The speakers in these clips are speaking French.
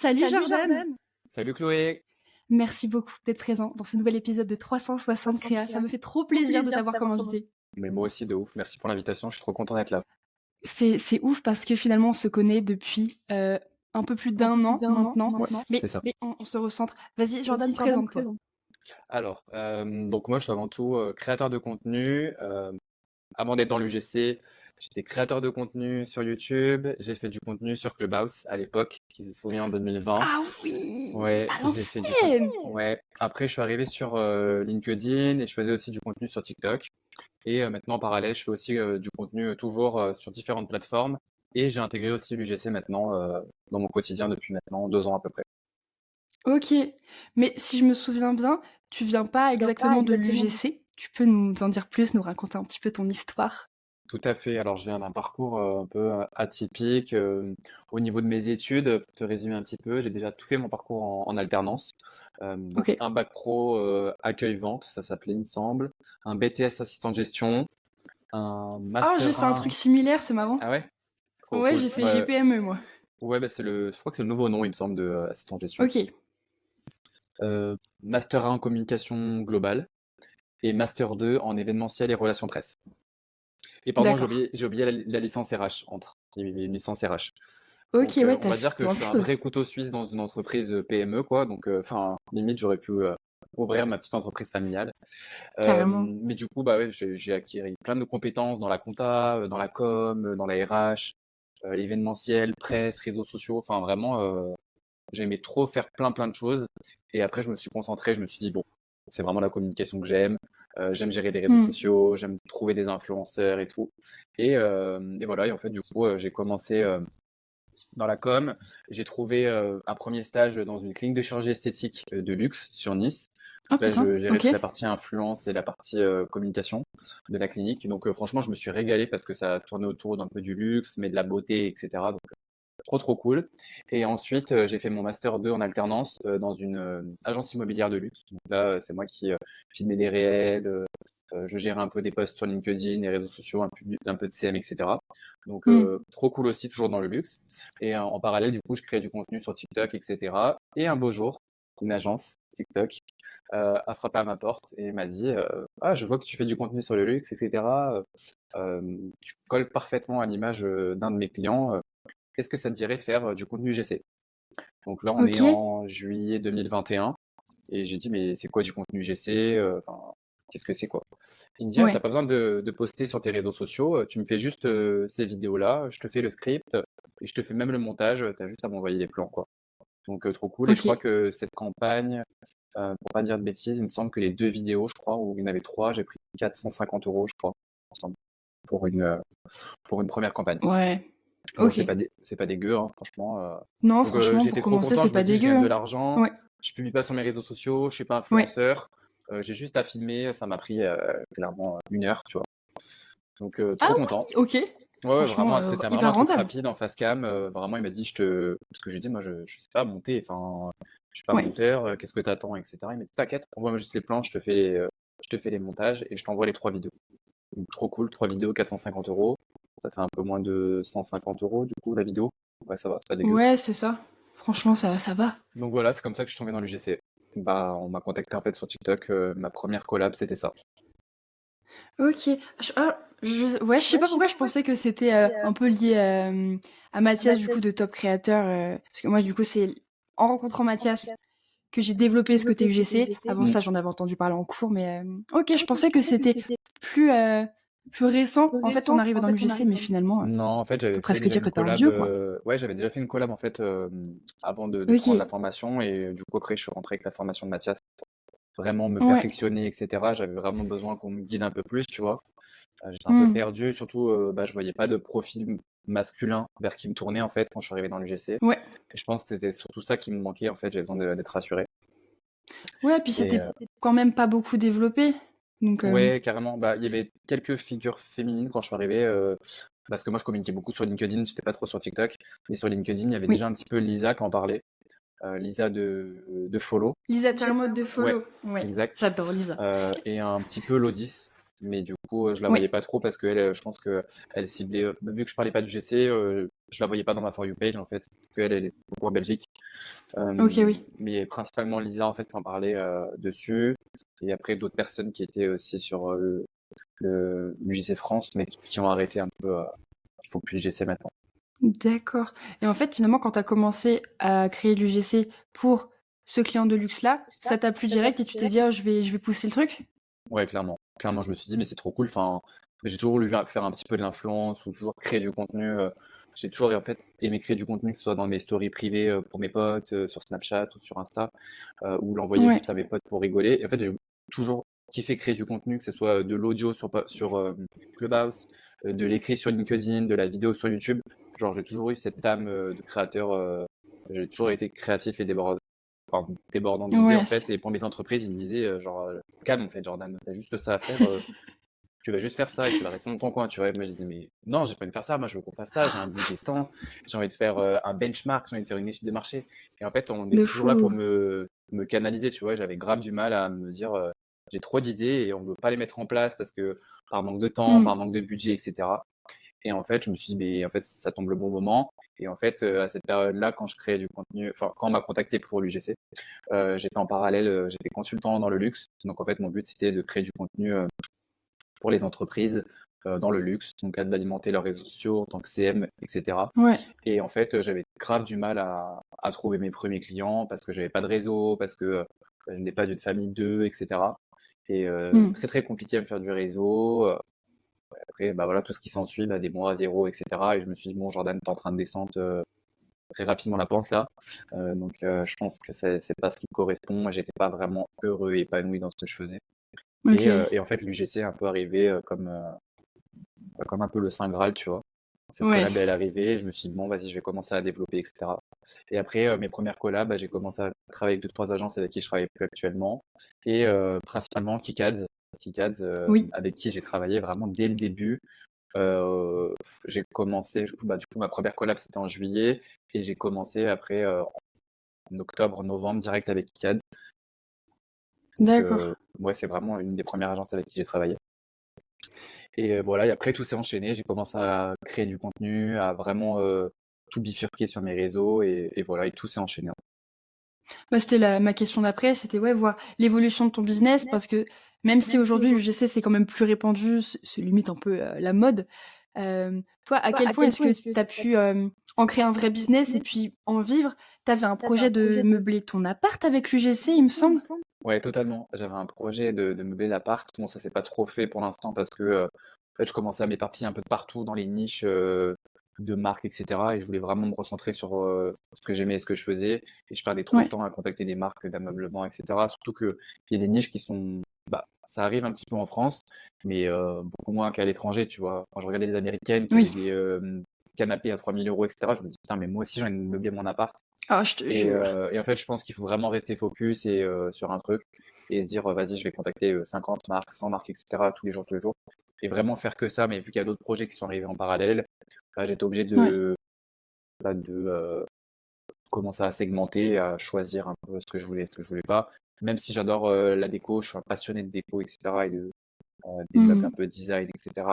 Salut Salut Jordan. Jordan. Salut Chloé. Merci beaucoup d'être présent dans ce nouvel épisode de 360 Créa. Ça me fait trop plaisir de t'avoir comme invité. Mais moi aussi de ouf, merci pour l'invitation, je suis trop content d'être là. C'est ouf parce que finalement on se connaît depuis un peu plus d'un an maintenant. Ouais, Mais c'est ça. on se recentre. Vas-y Jordan, présente-toi. Alors, donc moi je suis avant tout créateur de contenu. Avant d'être dans l'UGC, j'étais créateur de contenu sur YouTube. J'ai fait du contenu sur Clubhouse à l'époque, qui se souvient en 2020. Ah oui, Ouais, à j'ai fait du l'ancienne. contenu. Ouais. Après, je suis arrivé sur LinkedIn et je faisais aussi du contenu sur TikTok. Et maintenant, en parallèle, je fais aussi du contenu toujours sur différentes plateformes. Et j'ai intégré aussi l'UGC maintenant dans mon quotidien depuis maintenant 2 ans à peu près. Ok, mais si je me souviens bien, tu viens pas exactement de l'UGC. Tu peux nous en dire plus, nous raconter un petit peu ton histoire? Tout à fait. Alors, je viens d'un parcours un peu atypique au niveau de mes études. Pour te résumer un petit peu, j'ai déjà tout fait mon parcours en alternance. Donc, Ok. un bac pro accueil-vente, ça s'appelait, il me semble. Un BTS assistant de gestion. Un Oh, master j'ai fait un 1. truc similaire, c'est marrant. Ah ouais? Trop Ouais, cool. j'ai fait Ouais, GPME moi. ouais, bah je crois que c'est le nouveau nom, il me semble, de assistant de gestion. Ok. Master 1 en communication globale et Master 2 en événementiel et relations presse. Et pardon, D'accord. j'ai oublié la licence RH entre. Il y avait une licence RH. Ok, Donc, ouais, on t'as va fait dire que je plein de suis un choses. vrai couteau suisse dans une entreprise PME, quoi. Donc, enfin, limite, j'aurais pu ouvrir ma petite entreprise familiale. Carrément. Mais du coup, bah ouais, j'ai acquis plein de compétences dans la compta, dans la com, dans la RH, l'événementiel, presse, réseaux sociaux. Enfin, vraiment, j'aimais trop faire plein de choses. Et après, je me suis concentré, je me suis dit, bon, c'est vraiment la communication que j'aime. J'aime gérer des réseaux Hmm. sociaux, j'aime trouver des influenceurs et tout. Et voilà, et en fait, du coup, j'ai commencé dans la com. J'ai trouvé un premier stage dans une clinique de chirurgie esthétique de luxe sur Nice. Ah Donc là, putain, je gérais ok. toute la partie influence et la partie communication de la clinique. Donc franchement, je me suis régalé parce que ça tournait autour d'un peu du luxe, mais de la beauté, etc. Donc trop cool. Et ensuite, j'ai fait mon master 2 en alternance dans une agence immobilière de luxe. Donc là, c'est moi qui filmais des réels, je gérais un peu des posts sur LinkedIn, les réseaux sociaux, un peu de CM, etc. Donc Hmm. trop cool aussi, toujours dans le luxe. Et en parallèle, du coup, je créais du contenu sur TikTok, etc. Et un beau jour, une agence TikTok a frappé à ma porte et m'a dit ah, je vois que tu fais du contenu sur le luxe, etc. Tu colles parfaitement à l'image d'un de mes clients. Qu'est-ce que ça te dirait de faire du contenu GC? Donc là, on est Ok. en juillet 2021 et j'ai dit, mais c'est quoi du contenu GC? Enfin, qu'est-ce que c'est quoi? Il me dit, ah, t'as Ouais. pas besoin de poster sur tes réseaux sociaux, tu me fais juste ces vidéos-là, je te fais le script et je te fais même le montage, t'as juste à m'envoyer les plans, quoi. Donc trop cool. Et je crois Ok. que cette campagne, pour pas dire de bêtises, il me semble que les 2 vidéos, je crois, ou il y en avait 3, j'ai pris 450 €, je crois, ensemble, pour une première campagne. Ouais. Bon, Ok. c'est pas dégueu, hein, franchement. Non, Donc franchement, pour j'étais trop commencer, content. c'est Je me pas dis, je dégueu, gagne de hein. l'argent. Ouais. Je publie pas sur mes réseaux sociaux. Je suis pas Ouais. influenceur. J'ai juste à filmer. Ça m'a pris clairement 1 heure, tu vois. Donc Ah trop content. oui, ok. Ouais, ouais, Franchement, vraiment, c'était vraiment hyper un truc rentable. rapide en face cam. Vraiment, il m'a dit, parce que j'ai dit, moi, je sais pas monter. Enfin, je suis pas Ouais. monteur. Qu'est-ce que t'attends, etc. Il m'a dit, t'inquiète, envoie-moi juste les plans. Je te fais les montages et je t'envoie les 3 vidéos. Donc, trop cool. 3 vidéos, 450 €. Ça fait un peu moins de 150 € du coup la vidéo. Ouais, ça va, c'est pas dégueu. Ouais, c'est ça. Franchement, ça va. Donc voilà, c'est comme ça que je suis tombé dans l'UGC. Bah, on m'a contacté en fait sur TikTok. Ma première collab, c'était ça. Ok. Ouais, je sais pas pourquoi je pensais que c'était un peu lié à Mathias, du coup, de Top Créateur. Parce que moi, du coup, c'est en rencontrant Mathias que j'ai développé ce côté UGC. Avant Mm. ça, j'en avais entendu parler en cours, mais ok, je pensais que c'était plus, plus récent. En fait, on arrive dans l'UGC, mais finalement, Non, en fait, on peut j'avais fait presque déjà dire une que t'es un collab. vieux, quoi. Ouais, j'avais déjà fait une collab en fait avant de prendre la Ok. formation et du coup après je suis rentré avec la formation de Mathias. Vraiment me Ouais. perfectionner, etc. J'avais vraiment besoin qu'on me guide un peu plus, tu vois. J'étais un peu Hmm. perdu, surtout bah, je voyais pas de profil masculin vers qui me tourner en fait quand je suis arrivé dans l'UGC. Ouais. Et je pense que c'était surtout ça qui me manquait en fait, j'avais besoin d'être rassuré. Ouais, puis Et c'était quand même pas beaucoup développé. Donc, ouais, carrément, bah, il y avait quelques figures féminines quand je suis arrivé, parce que moi je communiquais beaucoup sur LinkedIn, j'étais pas trop sur TikTok, mais sur LinkedIn, il y avait oui. déjà un petit peu Lisa qui en parlait, Lisa de Follow. Lisa Termote de Ouais, Follow. Ouais. exact. J'adore Lisa. Et un petit peu Lodis, mais du coup, je la Ouais. voyais pas trop parce qu'elle, je pense que elle ciblait, vu que je parlais pas du GC, je la voyais pas dans ma For You page en fait, parce qu'elle elle est beaucoup en Belgique. Ok, oui. Mais principalement Lisa en fait en parlait dessus. Et après d'autres personnes qui étaient aussi sur l'UJC France, mais qui ont arrêté un peu, qui font plus l'UJC maintenant. D'accord. Et en fait, finalement, quand tu as commencé à créer l'UGC pour ce client de luxe-là, ça t'a plu direct et tu t'es dit, ah, je vais pousser le truc? Ouais, clairement. Clairement, je me suis dit, mais c'est trop cool. Enfin, j'ai toujours voulu faire un petit peu de l'influence ou toujours créer du contenu. J'ai toujours en fait aimé créer du contenu, que ce soit dans mes stories privées pour mes potes, sur Snapchat ou sur Insta, ou l'envoyer Ouais. juste à mes potes pour rigoler. Et en fait, j'ai toujours kiffé créer du contenu, que ce soit de l'audio sur Clubhouse, de l'écrit sur LinkedIn, de la vidéo sur YouTube. Genre, j'ai toujours eu cette âme de créateur. J'ai toujours été créatif et débordant d'idées en Ouais. fait. Et pour mes entreprises, ils me disaient genre calme en fait, Jordan, t'as juste ça à faire. Tu vas juste faire ça et tu vas rester dans ton coin, tu vois. Et moi, je dis, mais non, j'ai pas envie de faire ça. Moi, je veux qu'on fasse ça. J'ai un budget temps. J'ai envie de faire un benchmark. J'ai envie de faire une étude de marché. Et en fait, on De était toujours là pour fou. me canaliser, tu vois. J'avais grave du mal à me dire, j'ai trop d'idées et on veut pas les mettre en place parce que par manque de temps, Mm. par manque de budget, etc. Et en fait, je me suis dit, mais en fait, ça tombe le bon moment. Et en fait, à cette période-là, quand je créais du contenu, enfin, quand on m'a contacté pour l'UGC, j'étais en parallèle, j'étais consultant dans le luxe. Donc, en fait, mon but, c'était de créer du contenu pour les entreprises dans le luxe, donc d'alimenter leurs réseaux sociaux en tant que CM, etc. Ouais. Et en fait, j'avais grave du mal à trouver mes premiers clients parce que j'avais pas de réseau, parce que je n'ai pas d'une famille d'eux, etc. Et Mm. très très compliqué à me faire du réseau. Après, bah voilà, tout ce qui s'ensuit, bah, des mois à zéro, etc. Et je me suis dit, bon, Jordan, t'es en train de descendre très rapidement la pente là. Donc, je pense que c'est pas ce qui me correspond. Moi, j'étais pas vraiment heureux et épanoui dans ce que je faisais. Ok. Et en fait, l'UGC est un peu arrivé comme un peu le Saint Graal, tu vois. Cette Ouais. collab elle est arrivée, je me suis dit, bon, vas-y, je vais commencer à développer, etc. Et après, mes premières collabs, bah, j'ai commencé à travailler avec deux, trois agences avec qui je travaille plus actuellement. Et principalement Kikads. Kikads, Oui. avec qui j'ai travaillé vraiment dès le début. Euh, j'ai commencé, bah, du coup, ma première collab, c'était en juillet. Et j'ai commencé après, en octobre, novembre, direct avec Kikads. Donc, D'accord. ouais, c'est vraiment une des premières agences avec qui j'ai travaillé. Et voilà, et après tout s'est enchaîné. J'ai commencé à créer du contenu, à vraiment tout bifurquer sur mes réseaux et voilà, et tout s'est enchaîné. Bah, c'était ma question d'après, c'était ouais, voir l'évolution de ton business parce que même si aujourd'hui l'UGC c'est quand même plus répandu, c'est limite un peu la mode. Toi, à quel point est-ce que tu as pu en créer un vrai business et puis en vivre? Tu avais un projet de meubler ton appart avec l'UGC, il me semble. Ouais, totalement. J'avais un projet de meubler l'appart. Bon, ça s'est pas trop fait pour l'instant parce que en fait, je commençais à m'éparpiller un peu de partout dans les niches de marques, etc. Et je voulais vraiment me recentrer sur ce que j'aimais et ce que je faisais. Et je perdais trop de Ouais. temps à contacter des marques d'ameublement, etc. Surtout qu'il y a des niches qui sont... Bah, ça arrive un petit peu en France, mais beaucoup moins qu'à l'étranger, tu vois. Quand je regardais les Américaines qui avaient Oui. des canapés à 3000 euros, etc., je me dis, putain, mais moi aussi, j'ai envie de meubler mon appart. Ah, je te jure. Et en fait, je pense qu'il faut vraiment rester focus et sur un truc et se dire, vas-y, je vais contacter 50 marques, 100 marques, etc. tous les jours. Et vraiment faire que ça. Mais vu qu'il y a d'autres projets qui sont arrivés en parallèle, là, j'étais obligé Ouais. de commencer à segmenter, à choisir un peu ce que je voulais, ce que je voulais pas. Même si j'adore la déco, je suis un passionné de déco, etc. Et des meubles un Mhm. peu design, etc.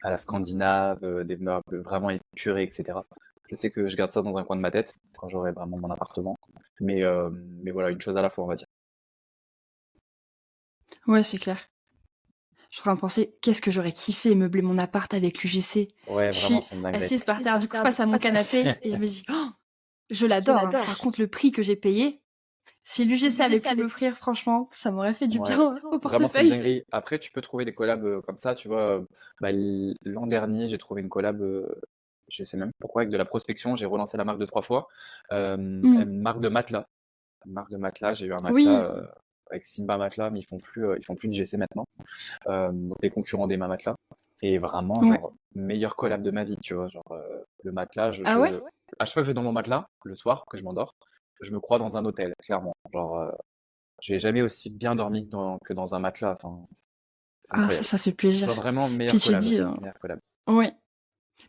À la scandinave, des meubles vraiment épurés, etc. Je sais que je garde ça dans un coin de ma tête quand j'aurai vraiment mon appartement. Mais voilà, une chose à la fois, on va dire. Ouais, c'est clair. Je suis en train de penser, qu'est-ce que j'aurais kiffé meubler mon appart avec l'UGC. Ouais, Je vraiment, suis c'est une dinguerie. assise par terre, du coup, face à mon canapé, et je me dis, oh, je l'adore, hein. Par contre, le prix que j'ai payé, si l'UGC avait pu me l'offrir, franchement, ça m'aurait fait du Ouais, bien au vraiment, c'est une portefeuille. dinguerie. Après, tu peux trouver des collabs comme ça, tu vois. Bah, l'an dernier, j'ai trouvé une collab, je sais même pas pourquoi, avec de la prospection. J'ai relancé la marque deux, trois fois. Hmm. Une marque de matelas. Une marque de matelas. J'ai eu un matelas Oui, avec Simba Matelas, mais ils font plus de GC maintenant. Donc les concurrents des matelas. Et vraiment, ouais. genre, meilleure collab de ma vie, tu vois. Genre, le matelas, Ah ouais? à chaque fois que je vais dans mon matelas, le soir, que je m'endors, je me crois dans un hôtel, clairement. Genre, j'ai jamais aussi bien dormi que dans un matelas. Enfin, c'est Ah, incroyable. ça fait plaisir. Genre vraiment Puis meilleure tu te collab. dis, Meilleure collab. ouais.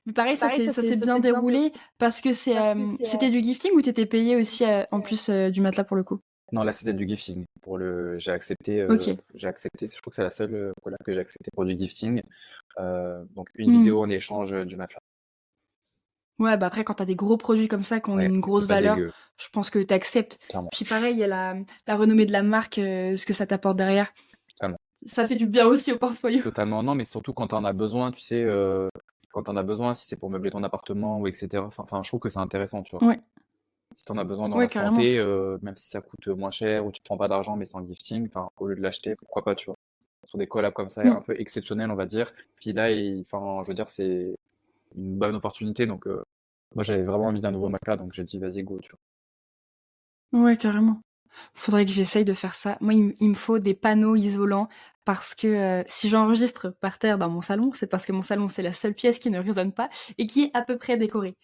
Mais pareil, ça s'est bien déroulé parce que c'était du gifting ou t'étais payé aussi en plus du matelas pour le coup? Non, là c'était du gifting. Ok. J'ai accepté. Je crois que c'est la seule collab que j'ai acceptée pour du gifting. Donc une Hmm. vidéo en échange du matelas. Ouais, bah après, quand t'as des gros produits comme ça qui ont Ouais, une c'est grosse pas valeur, dégueu, je pense que t'acceptes. clairement, Puis pareil, il y a la renommée de la marque, ce que ça t'apporte derrière. totalement. Ça fait du bien aussi au portfolio. Totalement, non, mais surtout quand t'en as besoin, tu sais, quand t'en as besoin, si c'est pour meubler ton appartement ou et cetera, enfin, je trouve que c'est intéressant, tu vois? Ouais, Si t'en as besoin dans ouais, l'instant carrément. T, même si ça coûte moins cher ou tu prends pas d'argent mais c'est en gifting, enfin, au lieu de l'acheter, pourquoi pas, tu vois? Sur des collabs comme ça, un Mm. peu exceptionnels, on va dire. Puis là, enfin, je veux dire, c'est une bonne opportunité, donc moi, j'avais vraiment envie d'un nouveau matelas, donc j'ai dit: «Vas-y, go», tu vois? Ouais, carrément. Faudrait que j'essaye de faire ça. Moi, il me faut des panneaux isolants parce que si j'enregistre par terre dans mon salon, c'est parce que mon salon, c'est la seule pièce qui ne résonne pas et qui est à peu près décorée.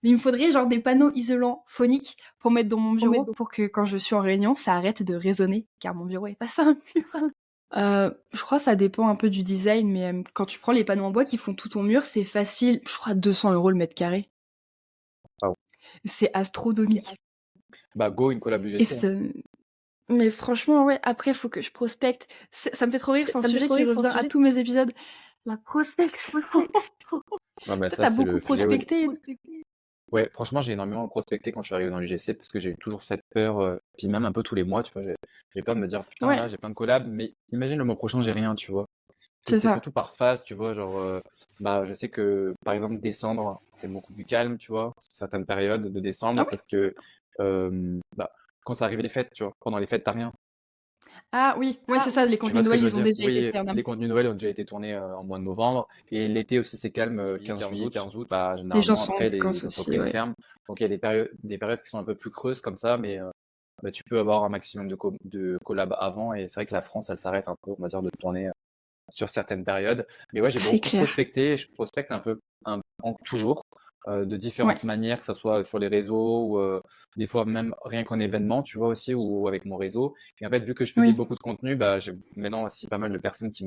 Mais il me faudrait genre des panneaux isolants phoniques pour mettre dans mon bureau pour que quand je suis en réunion, ça arrête de résonner, car mon bureau est pas simple. Je crois que ça dépend un peu du design, mais quand tu prends les panneaux en bois qui font tout ton mur, c'est facile, je crois 200 € le mètre carré. Waouh. C'est astronomique. Bah, go, une collab Et UGC, hein. mais franchement, ouais, après, faut que je prospecte. Ça me fait trop rire, c'est un sujet qui revient à tous mes épisodes. La prospection. Ouais, bah, Toi, ça, t'as c'est beaucoup le fléau. prospecté. Ouais, franchement, j'ai énormément prospecté quand je suis arrivé dans l'UGC parce que j'ai eu toujours cette peur, puis même un peu tous les mois, tu vois, j'ai peur de me dire: «Putain, Ouais, là, j'ai plein de collabs, mais imagine le mois prochain, j'ai rien», tu vois? Puis c'est c'est ça. surtout par phase, tu vois, genre, bah, je sais que, par exemple, décembre, c'est beaucoup plus calme, tu vois, sur certaines périodes de Ah décembre ouais? parce que, bah, quand ça arrive les fêtes, tu vois? Pendant les fêtes, tu rien. Ah oui, ouais, c'est ça, les Tu contenus vois de ce que Noël, je veux ils ont dire? déjà été Oui, faits en amont. les contenus Noël ont déjà été tournés, en mois de novembre et l'été aussi, c'est calme, 15 juillet, 15 août. Bah, Les gens généralement, sont en après, les vacances aussi, entreprises ouais. ferment. Donc il y a des périodes qui sont un peu plus creuses comme ça, mais bah, tu peux avoir un maximum de collabs avant et c'est vrai que la France, elle s'arrête un peu, on va dire, de tourner, sur certaines périodes. Mais ouais, j'ai C'est beaucoup clair. prospecté, je prospecte toujours, de Ouais. différentes manières, que ça soit sur les réseaux ou des fois même rien qu'en événement, tu vois aussi, ou avec mon réseau. Et en fait, vu que je publie Oui. beaucoup de contenu, bah, j'ai maintenant aussi pas mal de personnes qui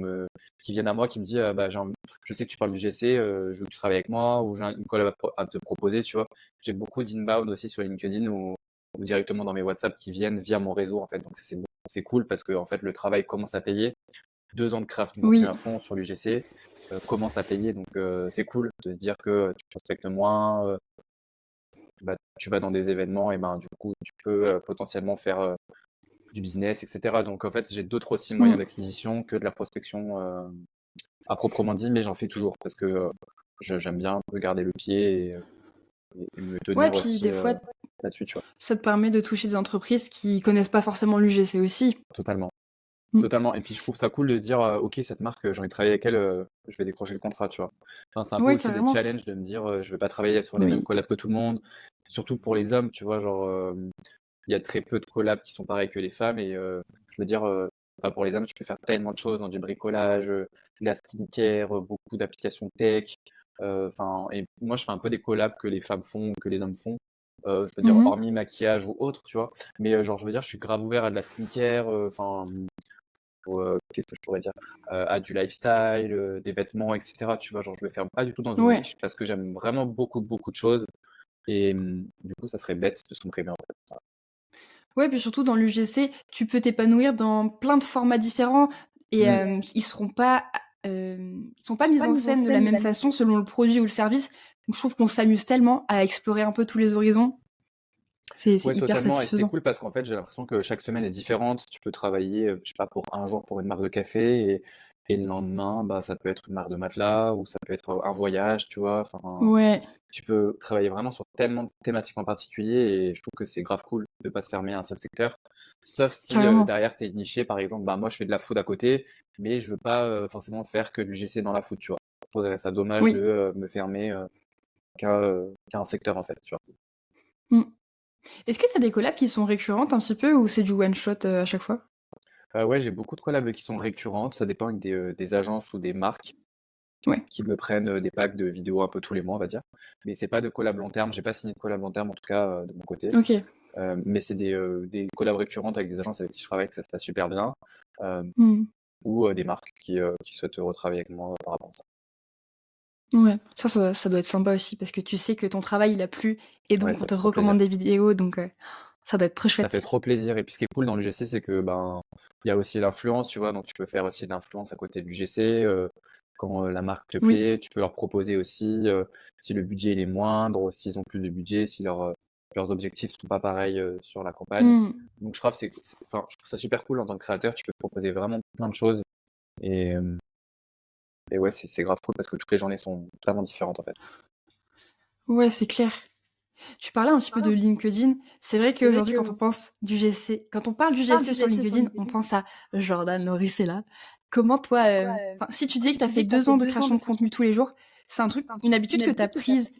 viennent à moi, qui me disent, bah, je sais que tu parles du GC, je veux que tu travailles avec moi, ou j'ai une collab à te proposer, tu vois. J'ai beaucoup d'inbound aussi sur LinkedIn ou directement dans mes WhatsApp qui viennent via mon réseau, en fait. Donc ça, c'est cool parce que en fait, le travail commence à payer. 2 ans de création de contenu Oui. à fond sur l'UGC commence à payer. Donc c'est cool de se dire que tu prospectes moins, bah, tu vas dans des événements et ben du coup tu peux potentiellement faire du business, etc. Donc en fait j'ai d'autres aussi moyens Mm. d'acquisition que de la prospection à proprement dit, mais j'en fais toujours parce que j'aime bien un peu garder le pied et me Ouais, tenir puis aussi des fois, là-dessus, tu vois. ça te permet de toucher des entreprises qui connaissent pas forcément l'UGC aussi. Totalement. Mm. Totalement. Et puis je trouve ça cool de se dire, ok, cette marque, j'ai envie de travailler avec elle, je vais décrocher le contrat, tu vois. Enfin, c'est un peu Ouais, aussi des carrément. challenges de me dire, je vais pas travailler sur les mêmes Oui. collabs que tout le monde. Surtout pour les hommes, tu vois, genre, il y a très peu de collabs qui sont pareils que les femmes. Et je veux dire, bah, pour les hommes, tu peux faire tellement de choses dans du bricolage, de la skincare, beaucoup d'applications tech. Enfin, et moi, je fais un peu des collabs que les femmes font, que les hommes font. Je veux dire, Mhm. hormis maquillage ou autre, tu vois. Mais genre, je veux dire, je suis grave ouvert à de la skincare, enfin, qu'est-ce que je pourrais dire? À du lifestyle, des vêtements, et cetera. Tu vois? Genre, je me ferme pas du tout dans une Ouais. niche parce que j'aime vraiment beaucoup, beaucoup de choses et du coup, ça serait bête de se priver, en fait. Ouais, puis surtout dans l'UGC, tu peux t'épanouir dans plein de formats différents et Mmh. ils sont pas mis en scène de la même façon selon le produit ou le service. Donc je trouve qu'on s'amuse tellement à explorer un peu tous les horizons. C'est Ouais, hyper totalement et c'est satisfaisant. cool parce qu'en fait, j'ai l'impression que chaque semaine est différente. Tu peux travailler, je sais pas, pour un jour pour une marque de café et le lendemain, bah, ça peut être une marque de matelas ou ça peut être un voyage, tu vois? Enfin, Ouais, tu peux travailler vraiment sur tellement de thématiques en particulier et je trouve que c'est grave cool de pas se fermer à un seul secteur. Sauf si carrément. derrière t'es niché, par exemple, bah moi je fais de la food à côté, mais je veux pas forcément faire que du GC dans la food, tu vois. Je trouverais ça dommage de Oui. me fermer qu'à un secteur en fait, tu vois. Mm. Est-ce que tu as des collabs qui sont récurrentes un petit peu ou c'est du one shot à chaque fois? Ouais, j'ai beaucoup de collabs qui sont récurrentes, ça dépend avec des agences ou des marques Ouais. qui me prennent des packs de vidéos un peu tous les mois, on va dire. Mais c'est pas de collab long terme, j'ai pas signé de collab long terme en tout cas de mon côté. Ok. Mais c'est des collabs récurrentes avec des agences avec qui je travaille, que ça se passe super bien, euh, Mm. ou des marques qui souhaitent retravailler avec moi par rapport à ça. Ouais. Ça doit être sympa aussi parce que tu sais que ton travail il a plu et Ouais, donc on ça te fait trop plaisir. recommande des vidéos donc ça doit être très Ça fait chouette. trop plaisir. Et puis ce qui est cool dans l'UGC, c'est que ben il y a aussi l'influence, tu vois, donc tu peux faire aussi de l'influence à côté de l'UGC. quand la marque te Oui. plaît. Tu peux leur proposer aussi si le budget il est moindre, s'ils ont plus de budget, si leurs objectifs sont pas pareils sur la campagne. Mmh. Donc je trouve, enfin, je trouve ça super cool en tant que créateur. Tu peux proposer vraiment plein de choses. Et, euh, et ouais, c'est grave cool parce que toutes les journées sont totalement différentes en fait. Ouais, c'est clair. Tu parlais un petit peu de LinkedIn. C'est vrai qu'aujourd'hui, quand on pense du GC, quand on parle du GC sur LinkedIn, on pense à Jordan Lauricella. Comment toi, si tu dis que tu as fait 2 ans de création de contenu tous les jours, c'est une habitude que tu as prise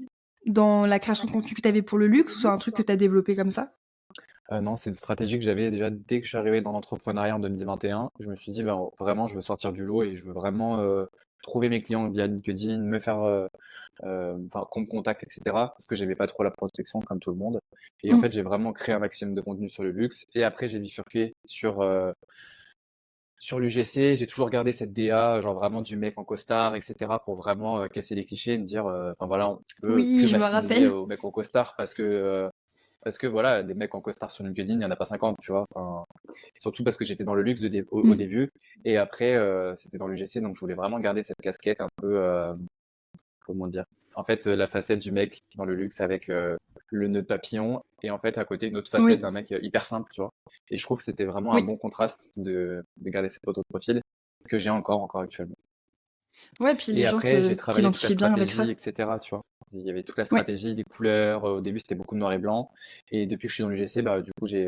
dans la création de contenu que tu avais pour le luxe ou c'est un truc que tu as développé comme ça? Non, c'est une stratégie que j'avais déjà dès que je suis arrivé dans l'entrepreneuriat en 2021. Je me suis dit, ben, vraiment, je veux sortir du lot et je veux vraiment trouver mes clients via LinkedIn, me faire, enfin, qu'on me contacte, etc. Parce que j'aimais pas trop la prospection comme tout le monde. Et en Mmh. fait, j'ai vraiment créé un maximum de contenu sur le luxe. Et après, j'ai bifurqué sur l'UGC. J'ai toujours gardé cette DA, genre vraiment du mec en costard, etc. pour vraiment casser les clichés et me dire, enfin voilà, on peut Oui, que je me m'assimiler rappelle. au mec en costard parce que voilà, des mecs en costard sur LinkedIn, il n'y en a pas 50, tu vois. Enfin, surtout parce que j'étais dans le luxe au Mmh. début. Et après, c'était dans l'UGC, donc je voulais vraiment garder cette casquette un peu, comment dire. En fait, la facette du mec dans le luxe avec le nœud de papillon. Et en fait, à côté, une autre facette Oui, d'un mec hyper simple, tu vois. Et je trouve que c'était vraiment un oui. bon contraste de garder cette photo de profil que j'ai encore actuellement. Ouais, puis les Et gens après, j'ai travaillé toute la t'identifient bien avec ça. stratégie, etc., tu vois. Il y avait toute la Ouais. stratégie, des couleurs. Au début, c'était beaucoup de noir et blanc. Et depuis que je suis dans l'UGC, bah, du coup, j'ai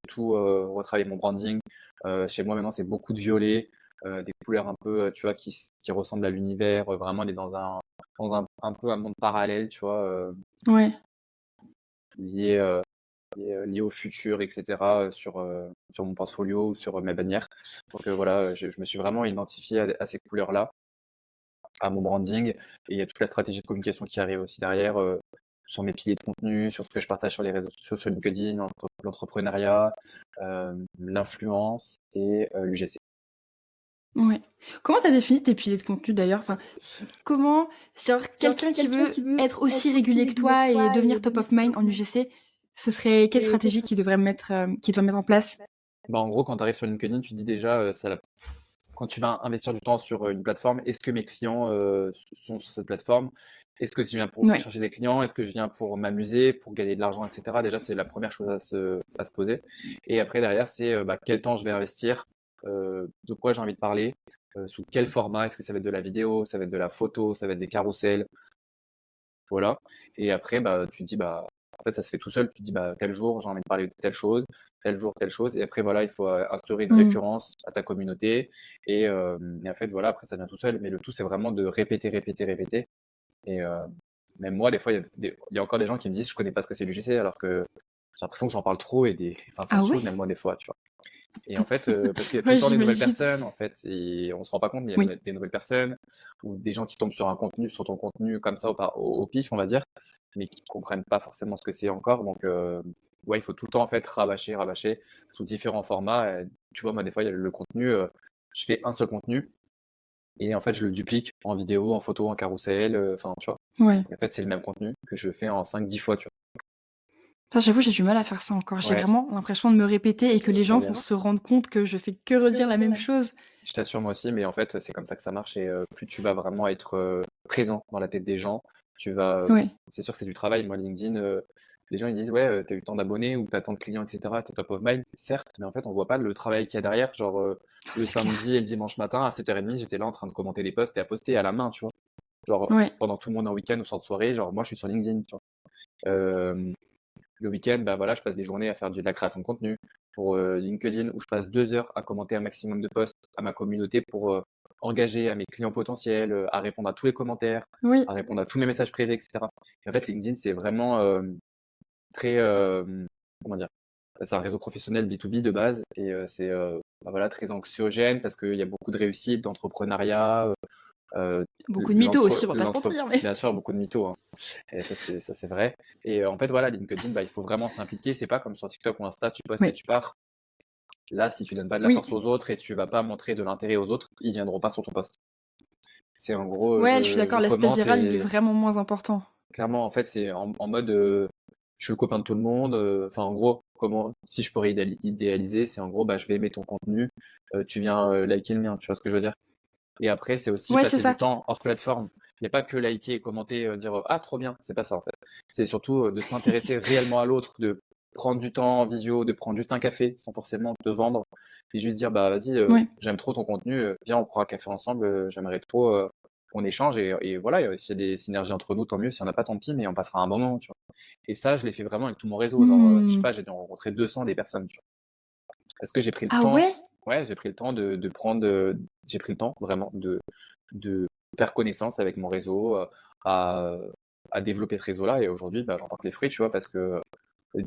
tout retravaillé mon branding. Chez moi, maintenant, c'est beaucoup de violet, des couleurs un peu, tu vois, qui ressemblent à l'univers. Vraiment, on est un peu un monde parallèle, tu vois, Ouais. lié, euh, lié au futur, etc., sur mon portfolio ou sur mes bannières. Donc voilà, je me suis vraiment identifié à ces couleurs-là, à mon branding. Et il y a toute la stratégie de communication qui arrive aussi derrière, sur mes piliers de contenu, sur ce que je partage sur les réseaux sociaux, sur LinkedIn, l'entrepreneuriat, l'influence et l'UGC. Ouais. Comment t'as défini tes piliers de contenu d'ailleurs? Enfin, comment, genre, quelqu'un qui veut être aussi régulier que toi et devenir top of mind en UGC, ce serait quelle stratégie qui doit mettre en place? Bah, en gros, quand tu arrives sur LinkedIn, tu te dis déjà, quand tu vas investir du temps sur une plateforme, est-ce que mes clients sont sur cette plateforme? Est-ce que je viens pour Ouais. chercher des clients? Est-ce que je viens pour m'amuser, pour gagner de l'argent, etc. Déjà, c'est la première chose à se poser. Et après, derrière, c'est bah, quel temps je vais investir, de quoi j'ai envie de parler, sous quel format. Est-ce que ça va être de la vidéo, ça va être de la photo, ça va être des carousels, voilà. Et après, bah, tu te dis, bah, en fait, ça se fait tout seul. Tu te dis, bah, tel jour, j'ai envie de parler de telle chose, tel jour, telle chose. Et après, voilà, il faut instaurer une Mmh. récurrence à ta communauté. Et en fait, voilà, après, ça vient tout seul. Mais le tout, c'est vraiment de répéter, répéter, répéter. Et même moi, des fois, il y a encore des gens qui me disent, je connais pas ce que c'est l'UGC, alors que j'ai l'impression que j'en parle trop enfin, ça me Ah saoule, ouais? même moi, des fois, tu vois. Et en fait, parce qu'il y a tout le Ouais, temps des nouvelles j'imagine. personnes, en fait, et on se rend pas compte, mais il y Oui. a des nouvelles personnes, ou des gens qui tombent sur ton contenu comme ça au pif, on va dire, mais qui comprennent pas forcément ce que c'est encore. Donc, ouais, il faut tout le temps, en fait, rabâcher, rabâcher, sous différents formats. Tu vois, moi, des fois, il y a le contenu, je fais un seul contenu, et en fait, je le duplique en vidéo, en photo, en carrousel, enfin, tu vois. Ouais. Et en fait, c'est le même contenu que je fais en 5-10 fois, tu Enfin, j'avoue, j'ai du mal à faire ça encore. vois. J'ai Ouais, vraiment l'impression de me répéter et que les gens vont se rendre compte que je fais que redire la même chose. je t'assure moi aussi, mais en fait, c'est comme ça que ça marche et plus tu vas vraiment être présent dans la tête des gens, Ouais. c'est sûr que c'est du travail. Moi, LinkedIn, les gens ils disent ouais, t'as eu tant d'abonnés ou t'as tant de clients, etc. T'es top of mind, certes, mais en fait, on voit pas le travail qu'il y a derrière. Genre Ah, le c'est clair. samedi et le dimanche matin à 7h30, j'étais là en train de commenter les posts et à poster à la main, tu vois. Genre Ouais. pendant tout le monde en week-end ou sort de soirée, genre moi je suis sur LinkedIn, tu vois. Euh, le week-end, bah voilà, je passe des journées à faire de la création de contenu pour LinkedIn où je passe 2 heures à commenter un maximum de posts à ma communauté pour engager à mes clients potentiels, à répondre à tous les commentaires, Oui. à répondre à tous mes messages privés, etc. Et en fait, LinkedIn, c'est vraiment très, comment dire, c'est un réseau professionnel B2B de base et c'est bah voilà, très anxiogène parce qu'il y a beaucoup de réussite, d'entrepreneuriat, euh, Beaucoup de mythos aussi, on va pas se mentir, mais. bien sûr, beaucoup de mythos, hein. Et ça, c'est vrai. Et en fait, voilà, LinkedIn, bah, il faut vraiment s'impliquer. C'est pas comme sur TikTok ou Insta, tu postes et Oui. tu pars. Là, si tu donnes pas de la Oui. force aux autres et tu vas pas montrer de l'intérêt aux autres, ils viendront pas sur ton post. C'est en gros, Ouais, je suis je d'accord, l'aspect commente viral, il est et vraiment moins important. clairement, en fait, c'est en mode, je suis le copain de tout le monde. Enfin, en gros, comment, si je pourrais idéaliser, c'est en gros, bah, je vais aimer ton contenu, tu viens liker le mien, tu vois ce que je veux dire? Et après, c'est aussi Ouais, c'est passer du ça. temps hors plateforme. Il n'y a pas que liker et commenter, dire ah trop bien, c'est pas ça en fait. C'est surtout de s'intéresser réellement à l'autre, de prendre du temps en visio, de prendre juste un café sans forcément te vendre, et juste dire bah vas-y, Ouais. j'aime trop ton contenu, viens on prend un café ensemble, j'aimerais trop qu'on échange et voilà, s'il y a des synergies entre nous, tant mieux, s'il n'y en a pas, tant pis, mais on passera un bon moment, tu vois. Et ça, je l'ai fait vraiment avec tout mon réseau, genre, je sais Hmm. pas, j'ai dû en rencontrer 200 des personnes, tu vois. Parce que j'ai pris le Ah temps, ouais? ouais, j'ai pris le temps de prendre, j'ai pris le temps vraiment de faire connaissance avec mon réseau, à, à développer ce réseau-là. Et aujourd'hui, bah, j'en porte les fruits, tu vois, parce que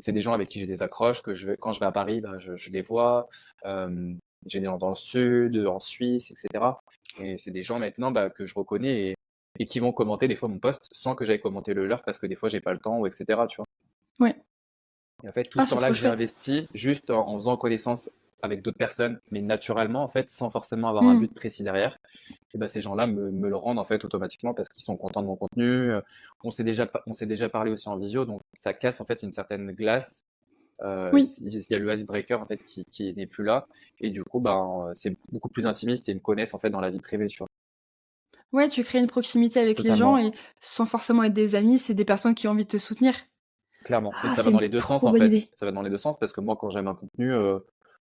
c'est des gens avec qui j'ai des accroches, quand je vais à Paris, bah, je les vois. Euh, j'ai des gens dans le sud, en Suisse, etc. Et c'est des gens maintenant bah, que je reconnais et qui vont commenter des fois mon post sans que j'aille commenter le leur parce que des fois j'ai pas le temps, ou etc. Tu vois. Ouais. Et en fait, tout Ah, ce c'est temps-là trop que j'ai chouette. investi, juste en faisant connaissance avec d'autres personnes, mais naturellement, en fait, sans forcément avoir un Hmm. but précis derrière, et ben, ces gens-là me le rendent en fait automatiquement parce qu'ils sont contents de mon contenu. On s'est déjà parlé aussi en visio, donc ça casse en fait une certaine glace. Oui. Il y a le icebreaker en fait qui n'est plus là, et du coup, ben, c'est beaucoup plus intimiste et ils me connaissent en fait dans la vie privée, tu vois. Ouais, tu crées une proximité avec les gens Totalement, et sans forcément être des amis, c'est des personnes qui ont envie de te soutenir. clairement. Et Ah, ça va c'est dans une les deux sens trop en bonne fait. idée. Ça va dans les deux sens parce que moi, quand j'aime un contenu,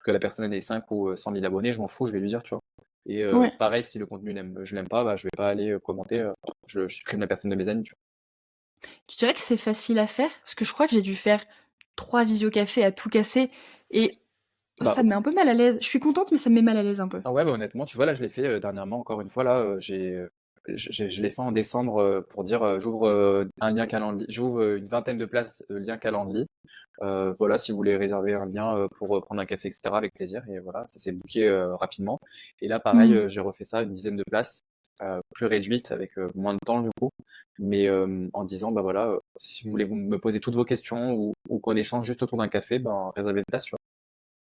que la personne ait 5 ou 100 000 abonnés, je m'en fous, je vais lui dire, tu vois. Et Ouais. pareil, si le contenu je l'aime pas, bah, je vais pas aller commenter, je supprime la personne de mes amis, tu Tu dirais que c'est facile à faire? Parce que je crois que j'ai dû faire 3 visiocafés à tout casser et vois. ça Bah, me met un peu mal à l'aise. Je suis contente, mais ça me met mal à l'aise un peu. ah ouais, bah, honnêtement, tu vois, là, je l'ai fait dernièrement, encore une fois, là, je l'ai fait en décembre pour dire j'ouvre un lien Calendly, j'ouvre une vingtaine de places lien Calendly. Voilà, si vous voulez réserver un lien pour prendre un café, etc., avec plaisir. Et voilà, ça s'est booké rapidement. Et là, pareil, Mmh. j'ai refait ça, une dizaine de places, plus réduites, avec moins de temps du coup, mais en disant, bah voilà, si vous voulez me poser toutes vos questions ou qu'on échange juste autour d'un café, ben réservez une place, tu vois.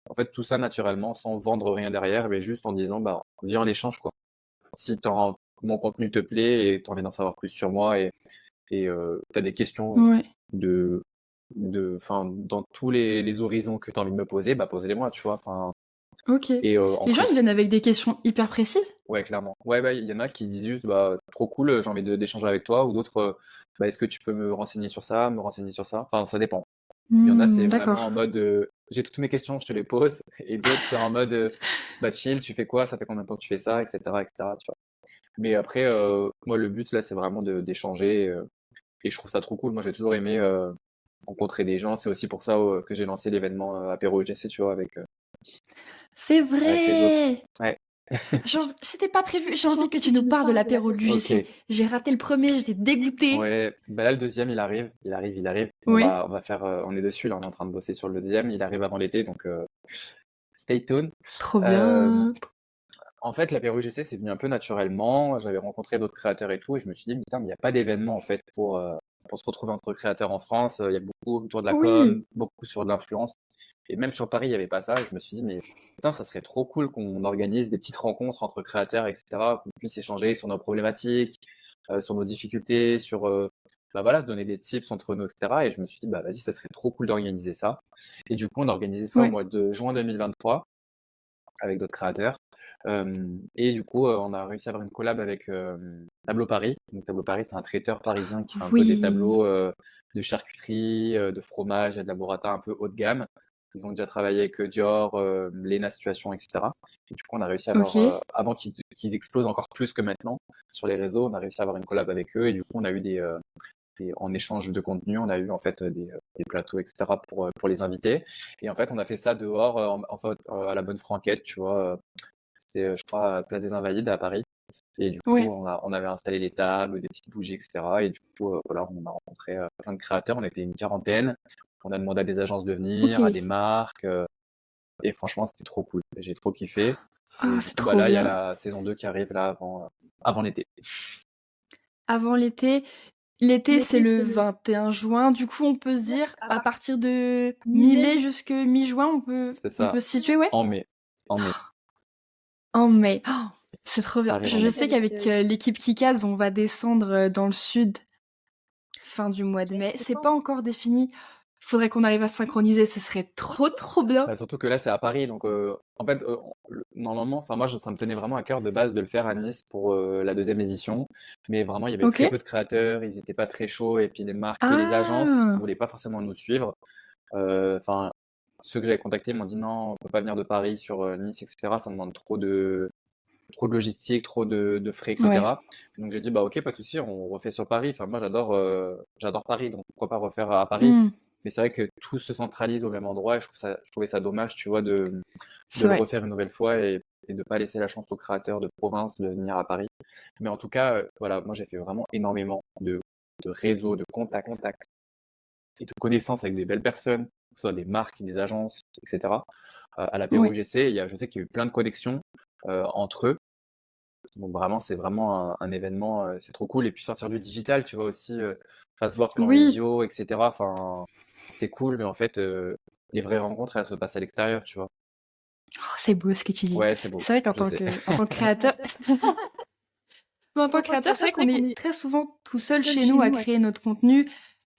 En fait, tout ça naturellement, sans vendre rien derrière, mais juste en disant, bah viens en échange, quoi. Si mon contenu te plaît et t'as envie d'en savoir plus sur moi et t'as des questions Ouais. de enfin, dans tous les horizons que tu as envie de me poser, bah, pose-les-moi, tu vois. Enfin, OK. et en Les gens, ils plus, viennent avec des questions hyper précises? ouais, clairement. Ouais, bah, il y en a qui disent juste, bah, trop cool, j'ai envie d'échanger avec toi, ou d'autres, bah, est-ce que tu peux me renseigner sur ça, me renseigner sur ça? Enfin, ça dépend. Il y en a, c'est Mmh, vraiment d'accord. en mode, j'ai toutes mes questions, je te les pose, et d'autres, c'est en mode, bah, chill, tu fais quoi, ça fait combien de temps que tu fais ça, etc., tu vois. Mais après, moi, le but, là, c'est vraiment d'échanger, et je trouve ça trop cool. Moi, j'ai toujours aimé rencontrer des gens. C'est aussi pour ça que j'ai lancé l'événement Apéro UGC, tu vois, C'est avec les autres. vrai! Ouais. C'était pas prévu. J'ai envie que tu nous parles de l'apéro de l'UGC. Ok. J'ai raté le premier, j'étais dégoûtée. Ouais. Bah là, le deuxième, il arrive. Il arrive. Ouais, On va faire, on est dessus, là. On est en train de bosser sur le deuxième. Il arrive avant l'été, donc stay tuned. trop Euh, bien. En fait, l'apéro UGC, c'est venu un peu naturellement. J'avais rencontré d'autres créateurs et tout, et je me suis dit, putain, mais il n'y a pas d'événement, en fait, pour se retrouver entre créateurs en France. Il y a beaucoup autour de la Oui, com, beaucoup sur de l'influence. Et même sur Paris, il n'y avait pas ça. Et je me suis dit, mais putain, ça serait trop cool qu'on organise des petites rencontres entre créateurs, etc., qu'on puisse échanger sur nos problématiques, sur nos difficultés, bah voilà, se donner des tips entre nous, etc. Et je me suis dit, bah vas-y, ça serait trop cool d'organiser ça. Et du coup, on a organisé ça au ouais. mois de juin 2023 avec d'autres créateurs. Et du coup, on a réussi à avoir une collab avec Tableau Paris. Donc Tableau Paris, c'est un traiteur parisien qui fait un peu des Oui. tableaux de charcuterie, de fromage et de la burrata un peu haut de gamme. Ils ont déjà travaillé avec Dior, Lena Situation, etc. Et du coup, on a réussi à avoir, Ok. avant qu'ils explosent encore plus que maintenant sur les réseaux, on a réussi à avoir une collab avec eux. Et du coup, on a eu en échange de contenu, on a eu en fait des plateaux, etc. Pour les invités. Et en fait, on a fait ça dehors, en fait, à la bonne franquette, tu vois. C'était, je crois, à Place des Invalides à Paris. Et du coup, Ouais. on avait installé des tables, des petites bougies, etc. Et du coup, voilà, on a rencontré plein de créateurs. On était une quarantaine. On a demandé à des agences de venir, à des Ok. marques. Et franchement, c'était trop cool. J'ai trop kiffé. Ah, Et du c'est coup, bah trop là, il y a bien. la saison 2 qui arrive là avant l'été. Avant l'été, l'été c'est le 21 juin. Du coup, on peut se dire à partir de mi-mai jusque mi-juin, C'est on ça, peut se situer, ouais. en mai. En mai. En mai. Oh, c'est trop Ça bien. arrive en Je mai. sais qu'avec l'équipe Kikaz, on va descendre dans le sud fin du mois de mai. C'est pas encore défini. Faudrait qu'on arrive à se synchroniser, ce serait trop, trop bien. Bah, surtout que là, c'est à Paris, donc en fait, normalement, enfin moi, ça me tenait vraiment à cœur de base de le faire à Nice pour la deuxième édition, mais vraiment, il y avait Ok. très peu de créateurs, ils n'étaient pas très chauds, et puis les marques et les agences Ah, ne voulaient pas forcément nous suivre. Enfin, ceux que j'avais contactés m'ont dit non, on peut pas venir de Paris sur Nice, etc. Ça demande trop de logistique, trop de frais, ouais. etc. Donc j'ai dit bah ok, pas de souci, on refait sur Paris. Enfin moi j'adore Paris, donc pourquoi pas refaire à Paris. Hmm, Mais c'est vrai que tout se centralise au même endroit et je trouvais ça dommage, tu vois, de c'est le vrai. refaire une nouvelle fois et de pas laisser la chance aux créateurs de province de venir à Paris. Mais en tout cas, voilà, moi j'ai fait vraiment énormément de réseaux, de contacts et de connaissances avec des belles personnes, que ce soit des marques, des agences, etc. À l'apéro Ouais. UGC, je sais qu'il y a eu plein de connexions entre eux. Donc vraiment, c'est vraiment un événement, c'est trop cool. Et puis sortir du digital, tu vois aussi, Fastwork en Oui. visio, etc. Enfin, c'est cool, mais en fait, les vraies rencontres, elles se passent à l'extérieur, tu vois. Oh, c'est beau ce que tu dis. Ouais, c'est beau, C'est vrai qu'en je tant sais. que, en tant que créateur, mais en tant que créateur, c'est vrai qu'on est très souvent tout seul chez nous à créer notre contenu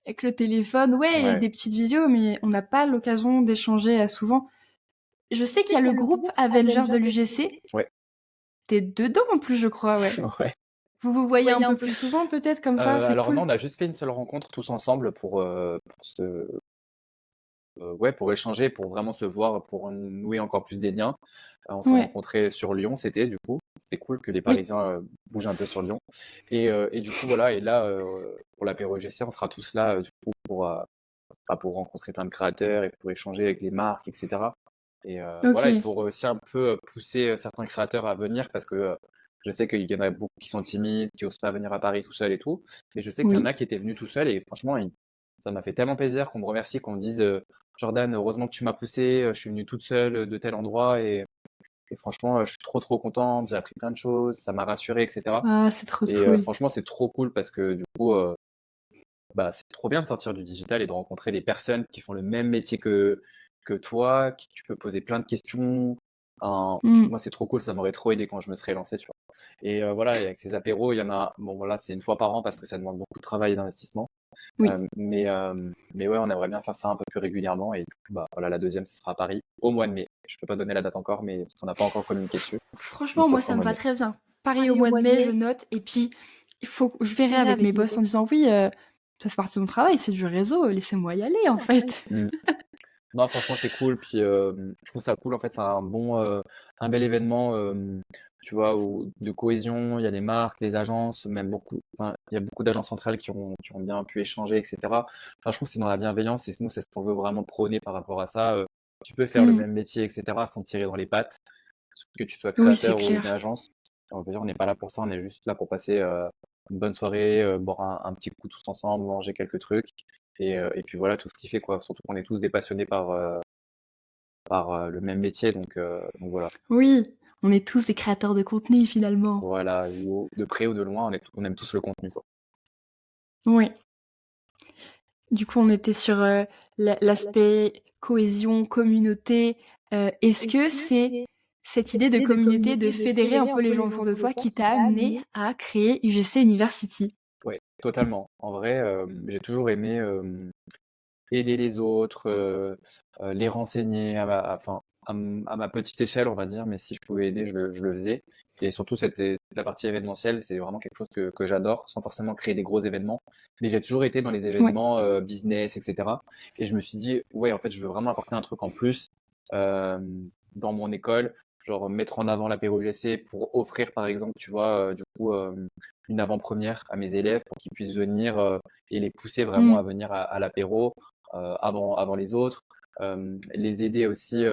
avec le téléphone. Ouais, et Ouais, des petites visios, mais on n'a pas l'occasion d'échanger souvent. Je sais qu'il y a le groupe Avengers de l'UGC. ouais, T'es dedans en plus, je crois, ouais. ouais. Vous vous voyez un peu plus souvent peut-être comme ça, c'est Alors non, cool. on a juste fait une seule rencontre tous ensemble ouais, pour échanger, pour vraiment se voir, pour nouer encore plus des liens. On s'est Ouais. rencontrés sur Lyon, du coup. C'était cool que les Oui. Parisiens bougent un peu sur Lyon. Et du coup, voilà, et là, pour l'apéro GC, on sera tous là, du coup, pour rencontrer plein de créateurs et pour échanger avec les marques, etc. Et voilà, et Ok. pour aussi un peu pousser certains créateurs à venir, parce que je sais qu'il y en a beaucoup qui sont timides, qui osent pas venir à Paris tout seul et tout. Mais je sais qu'il y en Oui. a qui étaient venus tout seuls, et franchement, ça m'a fait tellement plaisir qu'on me remercie, qu'on me dise Jordan, heureusement que tu m'as poussé, je suis venue toute seule de tel endroit, et franchement, je suis trop contente, j'ai appris plein de choses, ça m'a rassuré, etc. Ah, c'est trop Et cool. franchement, c'est trop cool parce que du coup, bah, c'est trop bien de sortir du digital et de rencontrer des personnes qui font le même métier que toi, qui tu peux poser plein de questions. Hmm. Moi, c'est trop cool, ça m'aurait trop aidé quand je me serais lancé, tu vois. Et voilà, et avec ces apéros, il y en a, bon voilà, c'est une fois par an parce que ça demande beaucoup de travail et d'investissement. Oui. Mais ouais, on aimerait bien faire ça un peu plus régulièrement. Et du coup, bah voilà, la deuxième, ce sera à Paris au mois de mai. Je peux pas donner la date encore, mais parce qu'on n'a pas encore communiqué dessus. Mais Franchement, ça moi, sera ça au me mois de va mai. très bien. Pareil au mois de mai, je note. Et puis, je verrai avec mes boss en disant oui, ça fait partie de mon travail, c'est du réseau, laissez-moi y aller en fait. Mm. Non, franchement, c'est cool. Puis, je trouve ça cool. En fait, c'est un bel événement, tu vois, de cohésion. Il y a des marques, des agences, même beaucoup. Enfin, il y a beaucoup d'agences centrales qui ont bien pu échanger, etc. Enfin, je trouve que c'est dans la bienveillance et nous, c'est ce qu'on veut vraiment prôner par rapport à ça. Tu peux faire le Hmm. même métier, etc., sans tirer dans les pattes, que tu sois Oui, c'est créateur ou une clair. agence. Alors, je veux dire, on n'est pas là pour ça. On est juste là pour passer une bonne soirée, boire un petit coup tous ensemble, manger quelques trucs. Et puis voilà, tout ce qui fait, quoi. Surtout qu'on est tous des passionnés par le même métier, donc voilà. Oui, on est tous des créateurs de contenu finalement. Voilà, de près ou de loin, on aime tous le contenu, quoi. Oui. Du coup, on était sur l'aspect cohésion, communauté. Est-ce que c'est cette idée de communauté, de fédérer un peu les gens autour de toi qui t'a amené à créer UGC University? Ouais, totalement. En vrai, j'ai toujours aimé aider les autres, les renseigner enfin, à ma petite échelle, on va dire, mais si je pouvais aider, je le faisais. Et surtout, la partie événementielle, c'est vraiment quelque chose que j'adore, sans forcément créer des gros événements. Mais j'ai toujours été dans les Ouais. événements business, etc. Et je me suis dit, ouais, en fait, je veux vraiment apporter un truc en plus euh, dans mon école, genre mettre en avant l'apéro UGC pour offrir, par exemple, tu vois, du coup, une avant-première à mes élèves pour qu'ils puissent venir et les pousser vraiment Mm. à venir à l'apéro avant les autres, les aider aussi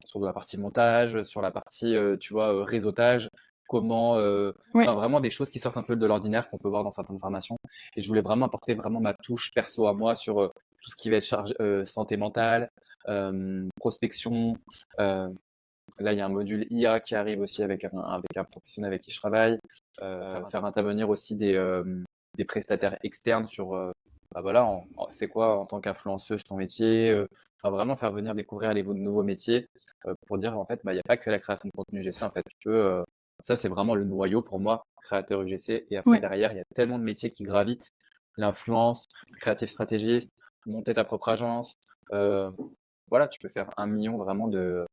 sur la partie montage, sur la partie, tu vois, réseautage, comment, Ouais. enfin, vraiment des choses qui sortent un peu de l'ordinaire qu'on peut voir dans certaines formations. Et je voulais vraiment apporter vraiment ma touche perso à moi sur tout ce qui va être santé mentale, prospection. euh, Là, il y a un module IA qui arrive aussi avec un professionnel avec qui je travaille. Faire intervenir aussi des prestataires externes sur, bah voilà, c'est quoi en tant qu'influenceuse ton métier. Enfin, vraiment faire venir découvrir les nouveaux métiers pour dire en fait, bah, il n'y a pas que la création de contenu UGC. En fait, ça, c'est vraiment le noyau pour moi, créateur UGC. Et après, Ouais. derrière, il y a tellement de métiers qui gravitent. L'influence, le creative stratégiste, monter ta propre agence. Heu, voilà, tu peux faire 1 million vraiment de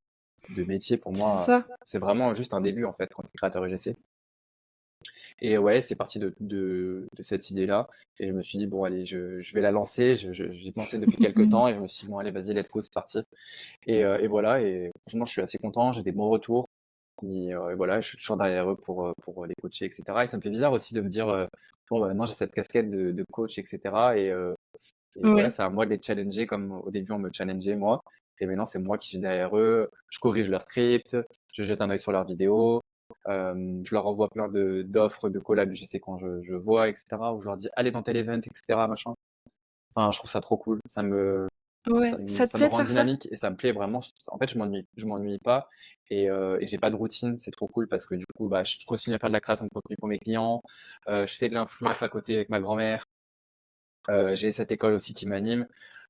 métiers. Pour C'est moi, ça. c'est vraiment juste un début, en fait, quand tu es créateur UGC. Et ouais, c'est parti de cette idée-là. Et je me suis dit, bon, allez, je vais la lancer. J'y pensais depuis quelques temps et je me suis dit, bon, allez, vas-y, let's go, c'est parti. Et voilà, et franchement, je suis assez content, j'ai des bons retours. Et voilà, je suis toujours derrière eux pour les coacher, etc. Et ça me fait bizarre aussi de me dire, bon, bah, maintenant j'ai cette casquette de coach, etc. Et voilà, Ouais. c'est à moi de les challenger comme au début on me challengeait moi. Et maintenant c'est moi qui suis derrière eux, je corrige leur script, je jette un œil sur leurs vidéos, je leur envoie plein d'offres de collab, je sais quand je vois, etc. Ou je leur dis allez dans tel event, etc. Machin. Enfin, je trouve ça trop cool. Ouais. Ça te Ça me plaît de rend faire ça? dynamique et ça me plaît vraiment. En fait, je m'ennuie pas et j'ai pas de routine. C'est trop cool parce que du coup, bah, je continue à faire de la création de contenu pour mes clients. Je fais de l'influence à côté avec ma grand-mère. J'ai cette école aussi qui m'anime.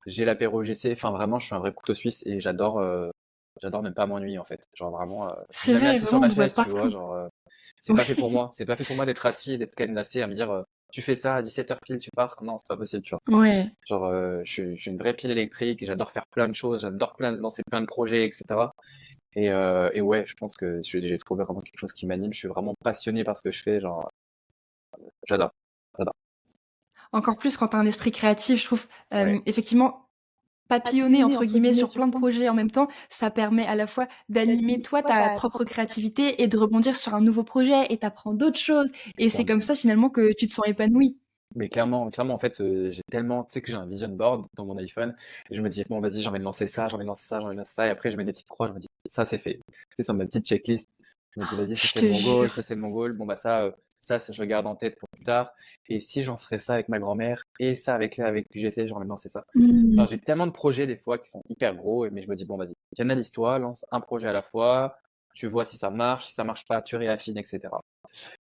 J'ai l'apéro UGC. Enfin, vraiment, je suis un vrai couteau suisse et j'adore ne pas m'ennuyer en fait. Genre vraiment, je suis C'est jamais vrai, assis sur vraiment, on ma te voit chaise, tu vois. partout. Genre, c'est pas fait pour Ouais. moi. C'est pas fait pour moi d'être assis et d'être cadenassé à me dire, tu fais ça à 17h pile, tu pars. Non, c'est pas possible, tu vois. Ouais. Genre, je suis une vraie pile électrique et j'adore faire plein de choses, j'adore lancer plein de projets, etc. Et ouais, je pense que j'ai trouvé vraiment quelque chose qui m'anime. Je suis vraiment passionné par ce que je fais. Genre, j'adore. J'adore. Encore plus quand tu as un esprit créatif, je trouve, Ouais, effectivement, «papillonner» entre guillemets sur plein de projets en même temps, ça permet à la fois d'animer toi ta propre créativité et de rebondir sur un nouveau projet et tu apprends d'autres choses et c'est clairement. comme ça finalement que tu te sens épanoui. Mais clairement, clairement, en fait, j'ai tellement, tu sais que j'ai un vision board dans mon iPhone et je me dis, bon, vas-y, j'ai envie de lancer ça, j'ai envie de lancer ça, j'ai envie de lancer ça. Et après, je mets des petites croix, je me dis, ça, c'est fait. Tu sais, sur ma petite checklist, je me dis, vas-y, ça, Je c'est te mon goal, ça, jure. c'est mon goal. Bon, bah, ça, je le garde en tête pour plus tard. Et si j'en serais ça avec ma grand-mère et ça avec l'UGC, j'ai envie de lancer ça. Enfin, Mmh. j'ai tellement de projets des fois qui sont hyper gros, mais je me dis, bon, vas-y, canalise-toi, lance un projet à la fois, tu vois si ça marche pas, tu réaffines, etc.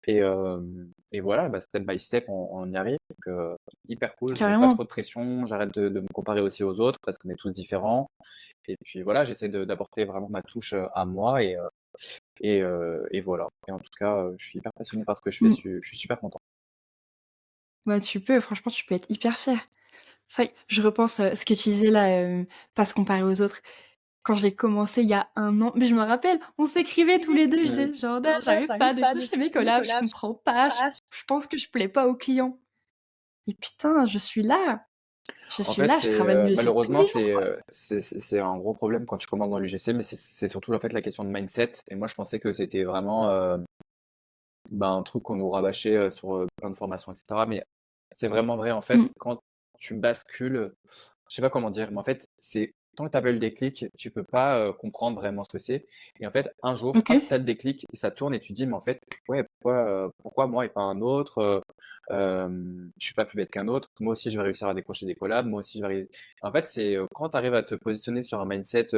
Et voilà, bah, step by step, on y arrive. Donc, hyper cool, je mets pas Carrément. trop de pression, j'arrête de me comparer aussi aux autres parce qu'on est tous différents. Et puis voilà, j'essaie d'apporter vraiment ma touche à moi et voilà. Et en tout cas, je suis hyper passionné par ce que je fais, Mmh. je suis super content. Bah, tu peux, franchement, tu peux être hyper fier. C'est vrai que je repense, ce que tu disais là, pas se comparer aux autres. Quand j'ai commencé il y a 1 an, mais je me rappelle, on s'écrivait tous les 2, je Mhm. disais: «Jordan, j'arrive pas à décrocher mes collabs, je comprends pas, je pense que je plais pas aux clients» et putain, je suis là! Je En suis fait, là, je travaille mieux, c'est tous malheureusement, les jours, quoi. c'est un gros problème quand tu commandes dans l'UGC, mais c'est surtout en fait la question de mindset. Et moi, je pensais que c'était vraiment bah, un truc qu'on nous rabâchait sur plein de formations, etc. Mais c'est vraiment vrai, en fait, Mmh. quand tu bascules, je sais pas comment dire, mais en fait, c'est tant que tu as pas eu le déclic, tu peux pas comprendre vraiment ce que c'est. Et en fait, un jour, hop, OK. tu as le déclic et ça tourne et tu te dis, mais en fait, ouais, pourquoi moi et pas un autre je suis pas plus bête qu'un autre. Moi aussi, je vais réussir à décrocher des collabs. Moi aussi, je vais arriver. En fait, c'est quand tu arrives à te positionner sur un mindset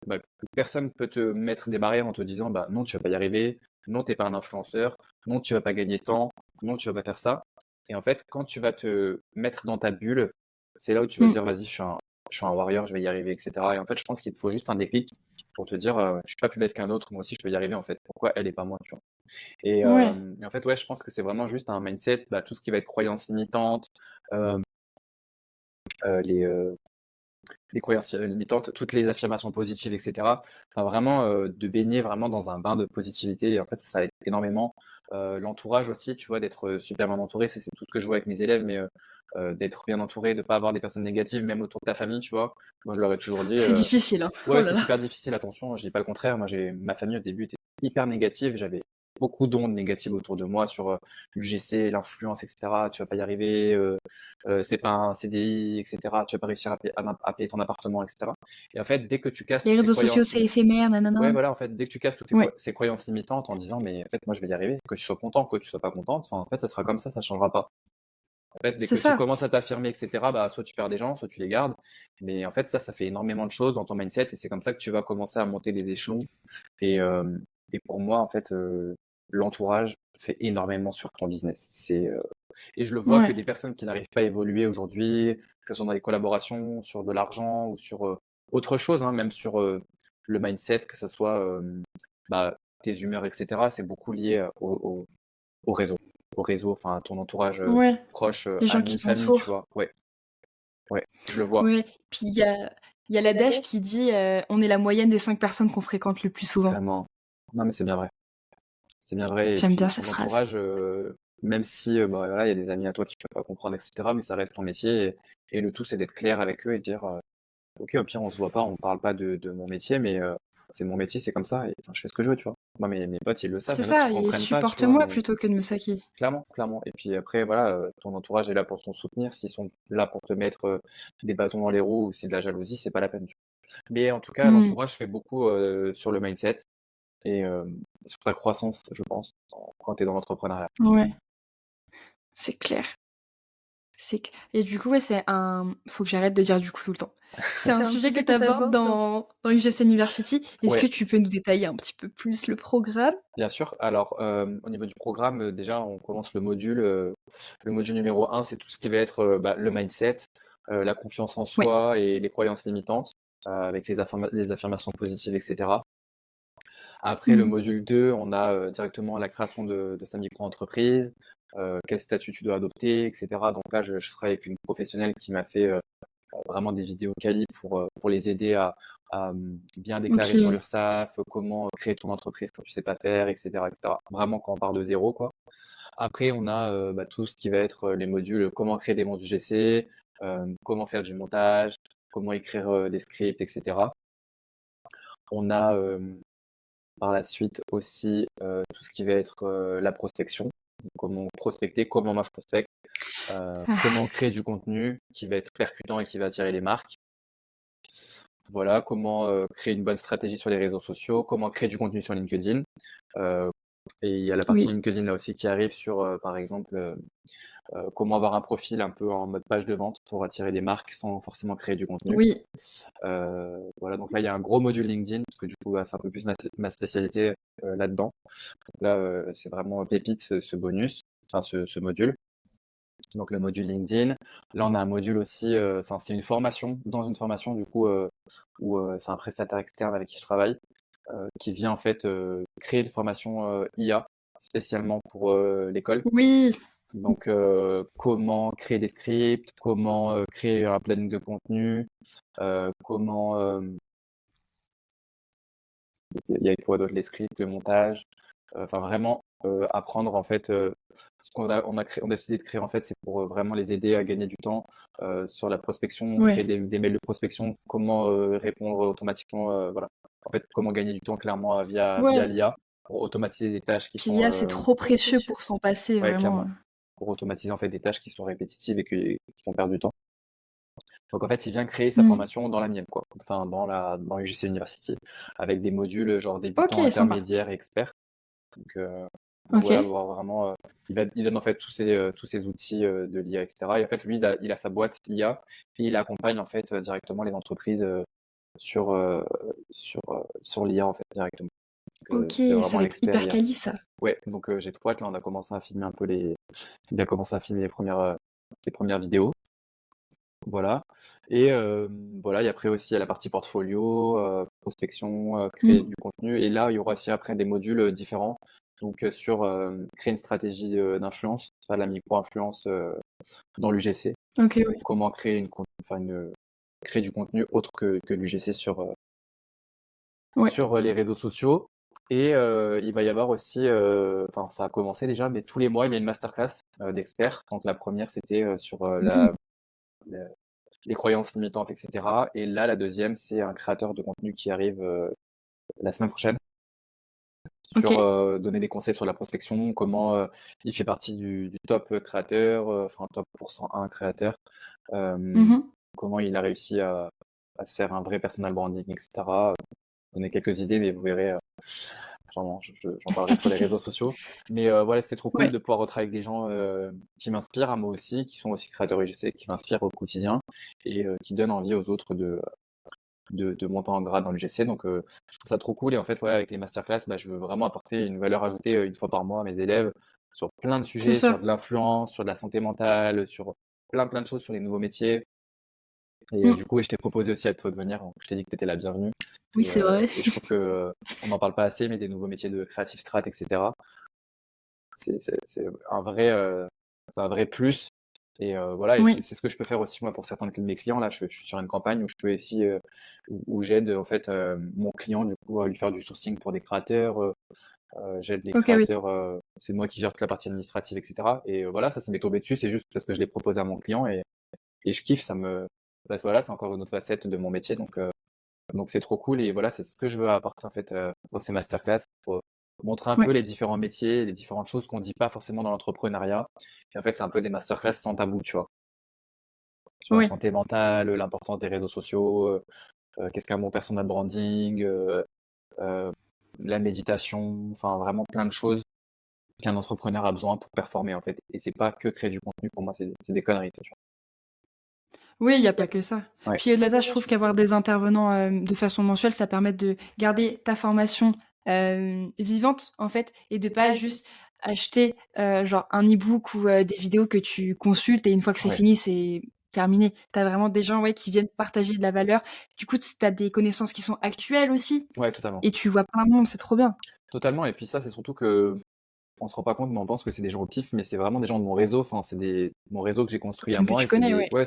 bah, personne peut te mettre des barrières en te disant bah non, tu vas pas y arriver, non, t'es pas un influenceur, non, tu vas pas gagner tant, non, tu vas pas faire ça. Et en fait, quand tu vas te mettre dans ta bulle, c'est là où tu vas te Mmh. dire vas-y, je suis un warrior, je vais y arriver, etc. Et en fait, je pense qu'il te faut juste un déclic pour te dire je suis pas plus bête qu'un autre, moi aussi je vais y arriver en fait. Pourquoi elle et pas moi, tu vois. Ouais. Et en fait, ouais, je pense que c'est vraiment juste un mindset, bah, tout ce qui va être croyance limitante, euh, euh, les, euh, les croyances limitantes, toutes les affirmations positives, etc. Enfin, vraiment de baigner vraiment dans un bain de positivité. Et en fait, ça aide énormément. L'entourage aussi, tu vois, d'être super bien entouré, c'est tout ce que je vois avec mes élèves, mais d'être bien entouré, de ne pas avoir des personnes négatives, même autour de ta famille, tu vois. Moi, je leur ai toujours dit, C'est difficile, hein. Oh ouais, là c'est là. super difficile, attention, je dis pas le contraire. Moi, ma famille au début était hyper négative, j'avais beaucoup d'ondes négatives autour de moi sur l'UGC, l'influence, etc. Tu vas pas y arriver, c'est pas un CDI, etc. Tu vas pas réussir à payer ton appartement, etc. Et en fait, dès que tu casses Les toutes ces réseaux sociaux, croyances, c'est éphémère, ouais, nanana. voilà, en fait, dès que tu casses toutes Ouais, ces croyances limitantes en disant, mais en fait, moi, je vais y arriver, que tu sois content, que tu sois pas contente, enfin, en fait, ça sera comme ça changera pas. En fait, dès c'est que tu ça. commences à t'affirmer, etc., bah, soit tu perds des gens, soit tu les gardes. Mais en fait, ça fait énormément de choses dans ton mindset et c'est comme ça que tu vas commencer à monter des échelons. Et, euh, et pour moi, en fait, l'entourage fait énormément sur ton business. Et je le vois que Ouais. des personnes qui n'arrivent pas à évoluer aujourd'hui, que ce soit dans des collaborations, sur de l'argent ou sur autre chose, hein, même sur le mindset, que ce soit bah, tes humeurs, etc., c'est beaucoup lié au réseau. Au réseau, enfin, à ton entourage Ouais. proche, Les gens qui amis, famille, tu t'entourent. vois. Ouais. Ouais, je le vois, Ouais, puis il y a l'adage qui dit, «On est la moyenne des 5 personnes qu'on fréquente le plus souvent». vraiment. Non, mais c'est bien vrai. C'est bien vrai et J'aime puis bien ton cette phrase. entourage, même si, bah, voilà, il y a des amis à toi qui peuvent pas comprendre et cetera, mais ça reste ton métier et le tout, c'est d'être clair avec eux et de dire, OK, au pire, on se voit pas, on parle pas de mon métier, mais c'est mon métier, c'est comme ça et enfin, je fais ce que je veux, tu vois? Moi, mes potes, ils le savent, C'est il y en a qui ça et comprennent pas, tu vois? supporte-moi Mais plutôt que de me saquer. clairement, clairement et puis après, voilà, ton entourage est là pour te soutenir. S'ils sont là pour te mettre, des bâtons dans les roues ou c'est de la jalousie, c'est pas la peine, tu vois? Mais en tout cas, Mmh. l'entourage fait beaucoup, sur le mindset et sur ta croissance, je pense, quand tu es dans l'entrepreneuriat. Ouais, c'est clair. Et du coup, ouais, faut que j'arrête de dire «du coup» tout le temps. C'est un sujet que tu abordes dans UGC University. Est-ce que Ouais, tu peux nous détailler un petit peu plus le programme? bien sûr. Alors, au niveau du programme, déjà, on commence le module numéro un, c'est tout ce qui va être, bah, le mindset, la confiance en Ouais. soi et les croyances limitantes, avec les affirmations positives et cetera. Après le Mmh. module 2, on a, directement la création de sa micro-entreprise, quel statut tu dois adopter et cetera. Donc là, je travaille avec une professionnelle qui m'a fait, vraiment des vidéos quali pour les aider à bien déclarer sur OK. l'URSSAF, comment créer ton entreprise quand tu sais pas faire, et cetera, et cetera. Vraiment quand on part de zéro, quoi. Après, on a bah, tout ce qui va être les modules, comment créer des montres UGC, comment faire du montage, comment écrire des scripts, etc. On a par la suite aussi tout ce qui va être la prospection, comment prospecter, comment moi je prospecte, Ah, comment créer du contenu qui va être percutant et qui va attirer les marques. Voilà, comment créer une bonne stratégie sur les réseaux sociaux, comment créer du contenu sur LinkedIn. Euh, et il y a la partie oui. LinkedIn là aussi qui arrive sur, par exemple, comment avoir un profil un peu en mode page de vente pour attirer des marques sans forcément créer du contenu. Oui. Voilà, donc là, il y a un gros module LinkedIn, parce que du coup, bah, c'est un peu plus ma spécialité là-dedans. Donc là, c'est vraiment pépite ce bonus, enfin ce module. Donc le module LinkedIn. Là, on a un module aussi, enfin c'est une formation, dans une formation du coup, où c'est un prestataire externe avec qui je travaille, qui vient en fait créer une formation IA spécialement pour l'école. Oui. Donc comment créer des scripts, comment créer un planning de contenu, comment il y a quoi d'autre, les scripts, le montage, enfin vraiment apprendre en fait ce on a décidé de créer en fait, c'est pour vraiment les aider à gagner du temps sur la prospection, créer Ouais. des mails de prospection, comment répondre automatiquement, voilà. En fait, comment gagner du temps clairement via Ouais. l'IA pour automatiser des tâches qui Puis sont l'IA, c'est trop précieux pour s'en passer, ouais, vraiment. clairement, pour automatiser en fait des tâches qui sont répétitives et qui font perdre du temps. Donc en fait, il vient créer sa Mmh. formation dans la mienne, quoi. Enfin, dans UGC University, avec des modules genre débutant, OK, sympa. intermédiaire et expert. Donc voilà, OK. voir vraiment, il donne en fait tous ces outils de l'IA, etc. Et en fait, lui, il a sa boîte IA, et il accompagne en fait directement les entreprises sur, sur l'IA en fait directement. Donc, OK, c'est ça vraiment va être l'expert hyper IA. quali, ça. Ouais, donc j'ai trop hâte, là, on a commencé à filmer un peu il a commencé à filmer les premières vidéos. Voilà. Et voilà, et après aussi, il y a la partie portfolio, prospection, créer Mmh. du contenu. Et là, il y aura aussi après des modules différents. Donc sur créer une stratégie d'influence, faire de la micro-influence dans l'UGC. OK, oui. Comment créer créer du contenu autre que l'UGC Ouais. sur les réseaux sociaux. Et il va y avoir aussi, enfin ça a commencé déjà, mais tous les mois, il y a une masterclass d'experts. Donc la première, c'était sur Oui. les croyances limitantes, etc. Et là, la deuxième, c'est un créateur de contenu qui arrive la semaine prochaine sur OK. donner des conseils sur la prospection, comment il fait partie du top créateur, enfin top pour 101 créateurs, Mmh euh, mh. comment il a réussi à se faire un vrai personal branding, etc. Donner quelques idées, mais vous verrez, j'en parlerai sur les réseaux sociaux. Mais voilà, c'était trop cool Ouais. de pouvoir retravailler avec des gens qui m'inspirent à moi aussi, qui sont aussi créateurs UGC, qui m'inspirent au quotidien et qui donnent envie aux autres de monter en grade dans le GC. Donc, je trouve ça trop cool. Et en fait, ouais, avec les masterclass, bah, je veux vraiment apporter une valeur ajoutée une fois par mois à mes élèves sur plein de C'est sujets, sur ça. de l'influence, sur de la santé mentale, sur plein de choses sur les nouveaux métiers. Et Mmh. du coup, ouais, je t'ai proposé aussi à toi de venir. Donc, je t'ai dit que tu étais la bienvenue. Oui, c'est vrai. Et je trouve que on n'en parle pas assez, mais des nouveaux métiers de creative strat, etc. C'est un vrai plus. Et voilà, et Oui. c'est ce que je peux faire aussi moi pour certains de mes clients. Là, je suis sur une campagne où je peux aussi où j'aide en fait mon client du coup à lui faire du sourcing pour des créateurs. J'aide les OK, oui. créateurs. C'est moi qui gère toute la partie administrative, etc. Et voilà, ça m'est tombé dessus. C'est juste parce que je l'ai proposé à mon client et je kiffe. Bah, voilà, c'est encore une autre facette de mon métier. Donc c'est trop cool. Et voilà, c'est ce que je veux apporter en fait pour ces masterclass, pour montrer un peu Ouais. les différents métiers, les différentes choses qu'on dit pas forcément dans l'entrepreneuriat. Et en fait, c'est un peu des masterclass sans tabou, tu vois, sur la Ouais. santé mentale, l'importance des réseaux sociaux, qu'est-ce qu'un bon personal branding, euh, la méditation, enfin vraiment plein de choses qu'un entrepreneur a besoin pour performer en fait. Et c'est pas que créer du contenu, pour moi, c'est des conneries, tu Oui, il y a pas que ça. vois. Ouais, Puis au-delà de ça, je trouve qu'avoir des intervenants, de façon mensuelle, ça permet de garder ta formation, vivante, en fait, et de pas juste acheter, genre un e-book ou, des vidéos que tu consultes et une fois que c'est ouais, fini, c'est terminé. Tu as vraiment des gens, ouais, qui viennent partager de la valeur. Du coup, tu as des connaissances qui sont actuelles aussi ouais, totalement. et tu vois plein de monde, c'est trop bien. Totalement. Et puis ça, c'est surtout que on se rend pas compte, mais on pense que c'est des gens au pif, mais c'est vraiment des gens de mon réseau. Enfin, mon réseau que j'ai construit Des à gens que moi, tu et c'est connais, des, ouais. ouais,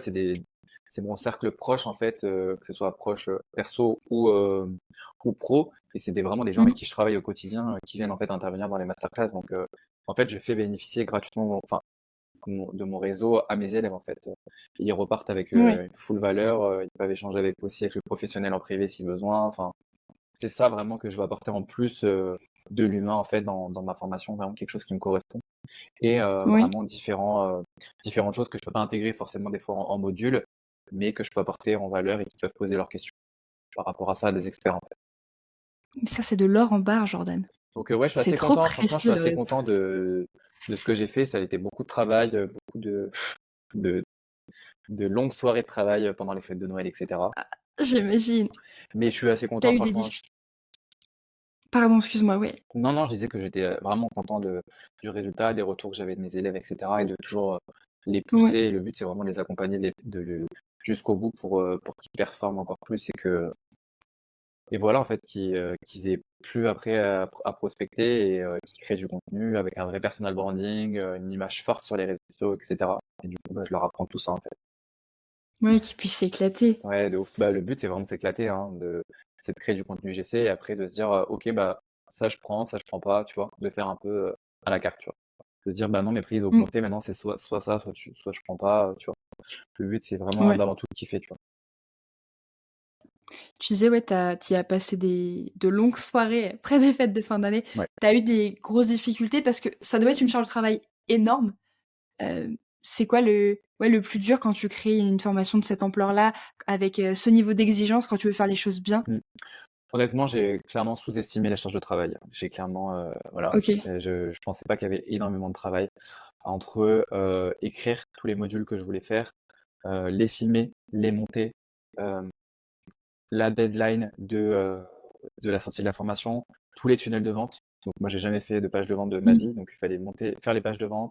c'est mon cercle proche en fait, que ce soit proche perso ou pro. Et c'est vraiment des gens avec Mmh. qui je travaille au quotidien, qui viennent en fait intervenir dans les masterclass. Donc, en fait, je fais bénéficier gratuitement, enfin, de mon réseau à mes élèves en fait. Ils repartent avec Ouais. une full valeur. Ils peuvent échanger aussi avec le professionnel en privé si besoin. Enfin, c'est ça vraiment que je veux apporter en plus de l'humain en fait dans ma formation, vraiment quelque chose qui me correspond et Oui. vraiment différentes choses que je peux pas intégrer forcément des fois en module, mais que je peux apporter en valeur et qui peuvent poser leurs questions par rapport à ça à des experts en fait. Ça, c'est de l'or en barre, Jordan. Donc ouais, je suis C'est assez trop content. Franchement, je suis précieux, le assez réseau. content de ce que j'ai fait. Ça a été beaucoup de travail, beaucoup de, de longues soirées de travail pendant les fêtes de Noël, etc. J'imagine. Mais je suis assez Tu as content, eu des franchement. difficultés. Pardon, excuse-moi, ouais. Non, non, je disais que j'étais vraiment content du résultat, des retours que j'avais de mes élèves, etc. Et de toujours les Ouais. pousser. Et le but, c'est vraiment de les accompagner jusqu'au bout pour qu'ils performent encore plus et voilà, en fait, qu'ils aient plus après à prospecter et qu'ils créent du contenu avec un vrai personal branding, une image forte sur les réseaux sociaux, etc. Et du coup, bah, je leur apprends tout ça, en fait. Ouais, qu'ils puissent s'éclater. Ouais, de ouf. Bah, le but, c'est vraiment de s'éclater, hein, c'est de créer du contenu GC et après de se dire, ok, bah, ça je prends pas, tu vois, de faire un peu à la carte, tu vois. De se dire, bah non, mes prix ils ont Mmh. augmenté, maintenant c'est soit ça, soit je prends pas, tu vois. Le but, c'est vraiment Ouais. d'avant tout kiffer, tu vois. Tu disais, ouais, tu as passé de longues soirées après des fêtes de fin d'année. Ouais. Tu as eu des grosses difficultés parce que ça doit être une charge de travail énorme. C'est quoi le plus dur quand tu crées une formation de cette ampleur-là, avec, ce niveau d'exigence, quand tu veux faire les choses bien? Mm. Honnêtement, j'ai clairement sous-estimé la charge de travail. J'ai clairement, voilà, OK. je pensais pas qu'il y avait énormément de travail entre écrire tous les modules que je voulais faire, les filmer, les monter, euh, la deadline de la sortie de la formation, tous les tunnels de vente. Donc moi j'ai jamais fait de page de vente de ma Mmh. vie, donc il fallait faire les pages de vente,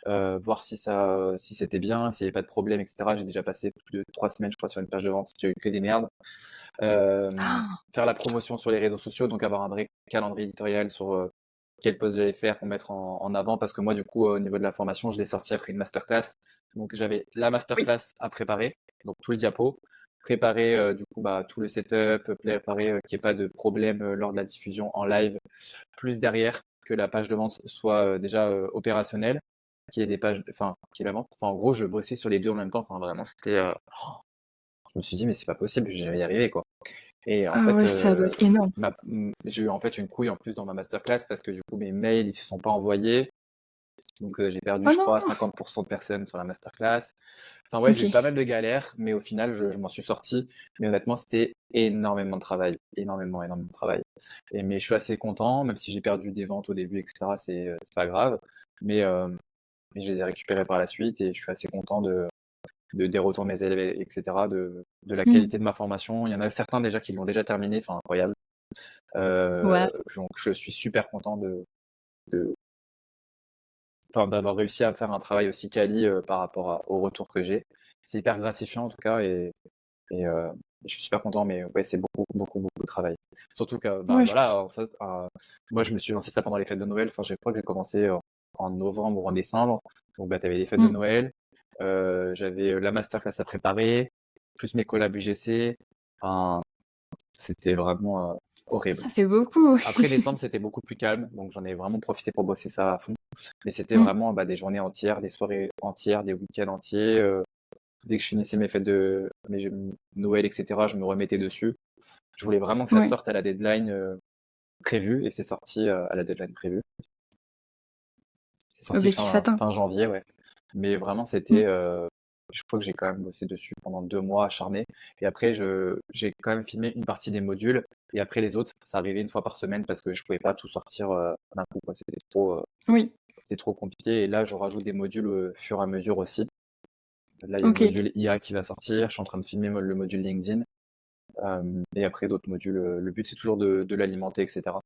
voir si c'était bien, s'il n'y avait pas de problème, etc. J'ai déjà passé plus de 3 semaines, je crois, sur une page de vente, j'ai eu que des merdes. Faire la promotion sur les réseaux sociaux, donc avoir un vrai calendrier éditorial sur quel post j'allais faire pour mettre en avant, parce que moi du coup au niveau de la formation, je l'ai sorti après une masterclass. Donc j'avais la Oui. masterclass à préparer, donc tout le diapo, préparer du coup bah, tout le setup, préparer qu'il n'y ait pas de problème lors de la diffusion en live, plus derrière que la page de vente soit déjà opérationnelle, qu'il y ait des pages, enfin, qu'il y ait la vente. Enfin, en gros, je bossais sur les deux en même temps. Enfin, vraiment, je me suis dit, mais c'est pas possible, je vais y arriver, quoi. Et en Ah fait, ouais, ça doit être énorme. j'ai eu en fait une couille en plus dans ma masterclass parce que du coup, mes mails, ils se sont pas envoyés. Donc, j'ai perdu, Oh je non! crois, 50% de personnes sur la masterclass. Enfin, ouais, j'ai eu OK. pas mal de galères, mais au final, je m'en suis sorti. Mais honnêtement, c'était énormément de travail. Énormément, énormément de travail. Mais je suis assez content, même si j'ai perdu des ventes au début, etc. C'est pas grave. Mais, euh, mais je les ai récupérés par la suite et je suis assez content des retours de mes élèves, etc., de la Mmh. qualité de ma formation. Il y en a certains déjà qui l'ont déjà terminé, enfin incroyable. Ouais. Donc je suis super content de, enfin, d'avoir réussi à faire un travail aussi quali par rapport au retour que j'ai. C'est hyper gratifiant en tout cas et je suis super content, mais ouais, c'est beaucoup, beaucoup, beaucoup de travail. Surtout que, bah Ouais, voilà, moi je me suis lancé ça pendant les fêtes de Noël. Enfin, je crois que j'ai commencé en novembre ou en décembre. Donc, bah, t'avais les fêtes de mmh. Noël. J'avais la masterclass à préparer, plus mes collabs UGC. Enfin, c'était vraiment horrible. Ça fait beaucoup. Après décembre, c'était beaucoup plus calme, donc j'en ai vraiment profité pour bosser ça à fond. Mais c'était Mm. vraiment des journées entières, des soirées entières, des week-ends entiers. Dès que je finissais mes fêtes de Noël, etc., je me remettais dessus. Je voulais vraiment que ça Ouais. sorte à la deadline prévue, et c'est sorti à la deadline prévue. C'est sorti Objectif atteint. fin janvier, ouais. Mais vraiment, Mm. je crois que j'ai quand même bossé dessus pendant 2 mois acharné. Et après, j'ai quand même filmé une partie des modules. Et après, les autres, ça arrivait une fois par semaine parce que je pouvais pas tout sortir d'un coup, quoi. Oui. C'était trop compliqué. Et là, je rajoute des modules au fur et à mesure aussi. Là, il y a le Ok. module IA qui va sortir. Je suis en train de filmer le module LinkedIn. Et après, d'autres modules. Le but, c'est toujours de l'alimenter, etc.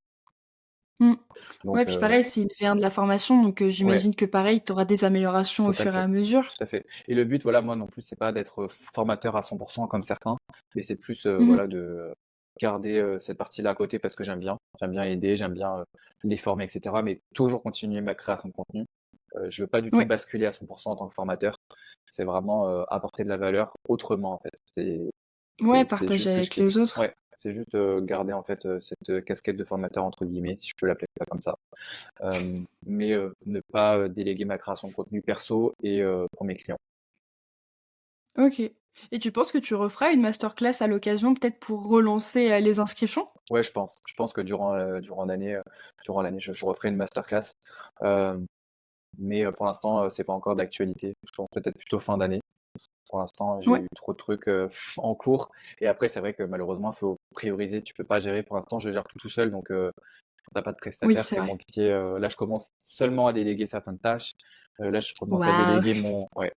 Mm. Ouais, Donc, puis pareil, c'est une V1 de la formation, donc ouais. j'imagine que pareil, tu auras des améliorations au Tout à fur et fait, à mesure. tout à fait. Et le but, voilà, moi non plus, c'est pas d'être formateur à 100% comme certains, mais c'est plus, Mhm. voilà, de garder cette partie-là à côté parce que j'aime bien aider, j'aime bien les former, etc. Mais toujours continuer ma création de contenu. Je veux pas du tout Ouais. basculer à 100% en tant que formateur. C'est vraiment apporter de la valeur autrement, en fait. Ouais, C'est partager juste que je avec kiffe. les autres. Ouais, c'est juste garder en fait cette casquette de formateur entre guillemets, si je peux l'appeler ça comme ça. Mais ne pas déléguer ma création de contenu perso et pour mes clients. Ok. Et tu penses que tu referas une masterclass à l'occasion, peut-être pour relancer les inscriptions? Ouais, je pense. Je pense que durant l'année, je referai une masterclass. Mais pour l'instant, c'est pas encore d'actualité. Je pense peut-être plutôt fin d'année. Pour l'instant, j'ai Ouais. eu trop de trucs en cours. Et après, c'est vrai que malheureusement, il faut prioriser. Tu peux pas gérer. Pour l'instant, je gère tout seul. Donc, quand t'as pas de Oui, prestataire, c'est c'est vrai. compliqué. Là, je commence seulement à déléguer certaines tâches. Là, je commence à Waouh. déléguer ouais,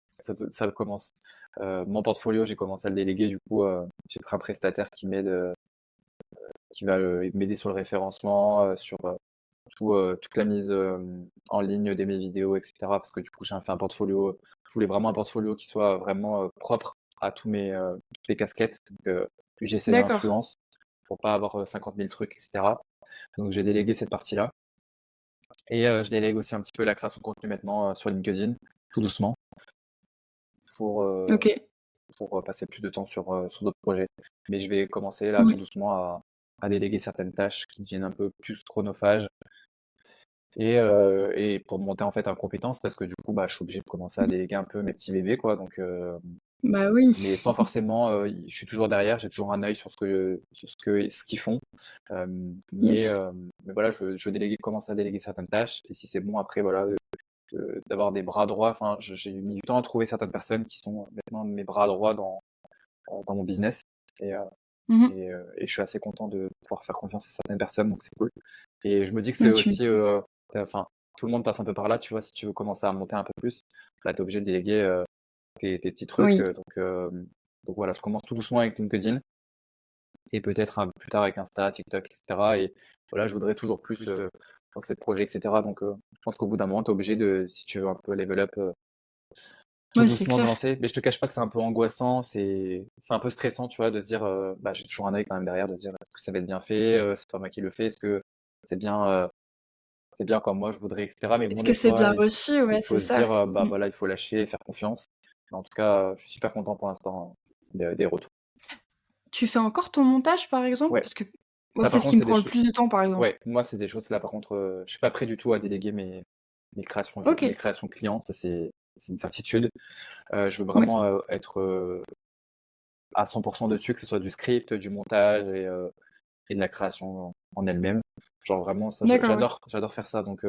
ça commence. Mon portfolio, j'ai commencé à le déléguer. Du coup, j'ai pris un prestataire qui va m'aider sur le référencement, sur toute la mise en ligne de mes vidéos, etc. Parce que du coup, j'ai fait un portfolio. Je voulais vraiment un portfolio qui soit vraiment propre à toutes les casquettes. Donc, UGC et D'accord. influence pour pas avoir 50 000 trucs, etc. Donc, j'ai délégué cette partie-là. Et je délègue aussi un petit peu la création de contenu maintenant sur LinkedIn, tout doucement, pour, euh, Ok. pour passer plus de temps sur d'autres projets. Mais je vais commencer là tout Ouais. doucement à déléguer certaines tâches qui deviennent un peu plus chronophages et pour monter en fait en compétences parce que du coup je suis obligé de commencer à déléguer un peu mes petits bébés quoi. Donc, Bah oui. mais sans forcément, je suis toujours derrière, j'ai toujours un œil sur ce qu'ils font. Euh, mais, Yes. euh, mais voilà, je commence à déléguer certaines tâches et si c'est bon après voilà d'avoir des bras droits. Enfin, j'ai mis du temps à trouver certaines personnes qui sont maintenant mes bras droits dans mon business. Et, euh, Mhm. et je suis assez content de pouvoir faire confiance à certaines personnes, donc c'est cool. Et je me dis que c'est Ouais, tu aussi, m'étonnes. enfin, tout le monde passe un peu par là, tu vois, si tu veux commencer à monter un peu plus, là, t'es obligé de déléguer tes petits trucs. Oui. Donc voilà, je commence tout doucement avec LinkedIn et peut-être un peu plus tard avec Insta, TikTok, etc. Et voilà, je voudrais toujours plus dans ces projets, etc. Donc je pense qu'au bout d'un moment, tu es obligé de, si tu veux un peu level up, tout Ouais, c'est doucement de clair. lancer. Mais je te cache pas que c'est un peu angoissant, c'est un peu stressant, tu vois, de se dire, j'ai toujours un œil quand même derrière, de se dire, est-ce que ça va être bien fait, c'est pas moi qui le fais, est-ce que c'est bien comme moi je voudrais, etc. Mais bon, Est-ce des que c'est fois, bien reçu? il Ouais, faut c'est se ça. dire, Mm. voilà, il faut lâcher, faire confiance. Mais en tout cas, je suis super content pour l'instant des retours. Tu fais encore ton montage, par exemple? Ouais, Parce que moi, ça c'est par ce qui contre, me c'est des prend le choses. plus de temps, par exemple. Ouais, moi, c'est des choses là, par contre, je suis pas prêt du tout à déléguer Ok. mes créations clients, ça c'est une certitude. Je veux Ouais. vraiment être à 100% dessus, que ce soit du script, du montage et de la création en elle-même. Genre vraiment, ça, D'accord, ouais. j'adore faire ça. Donc,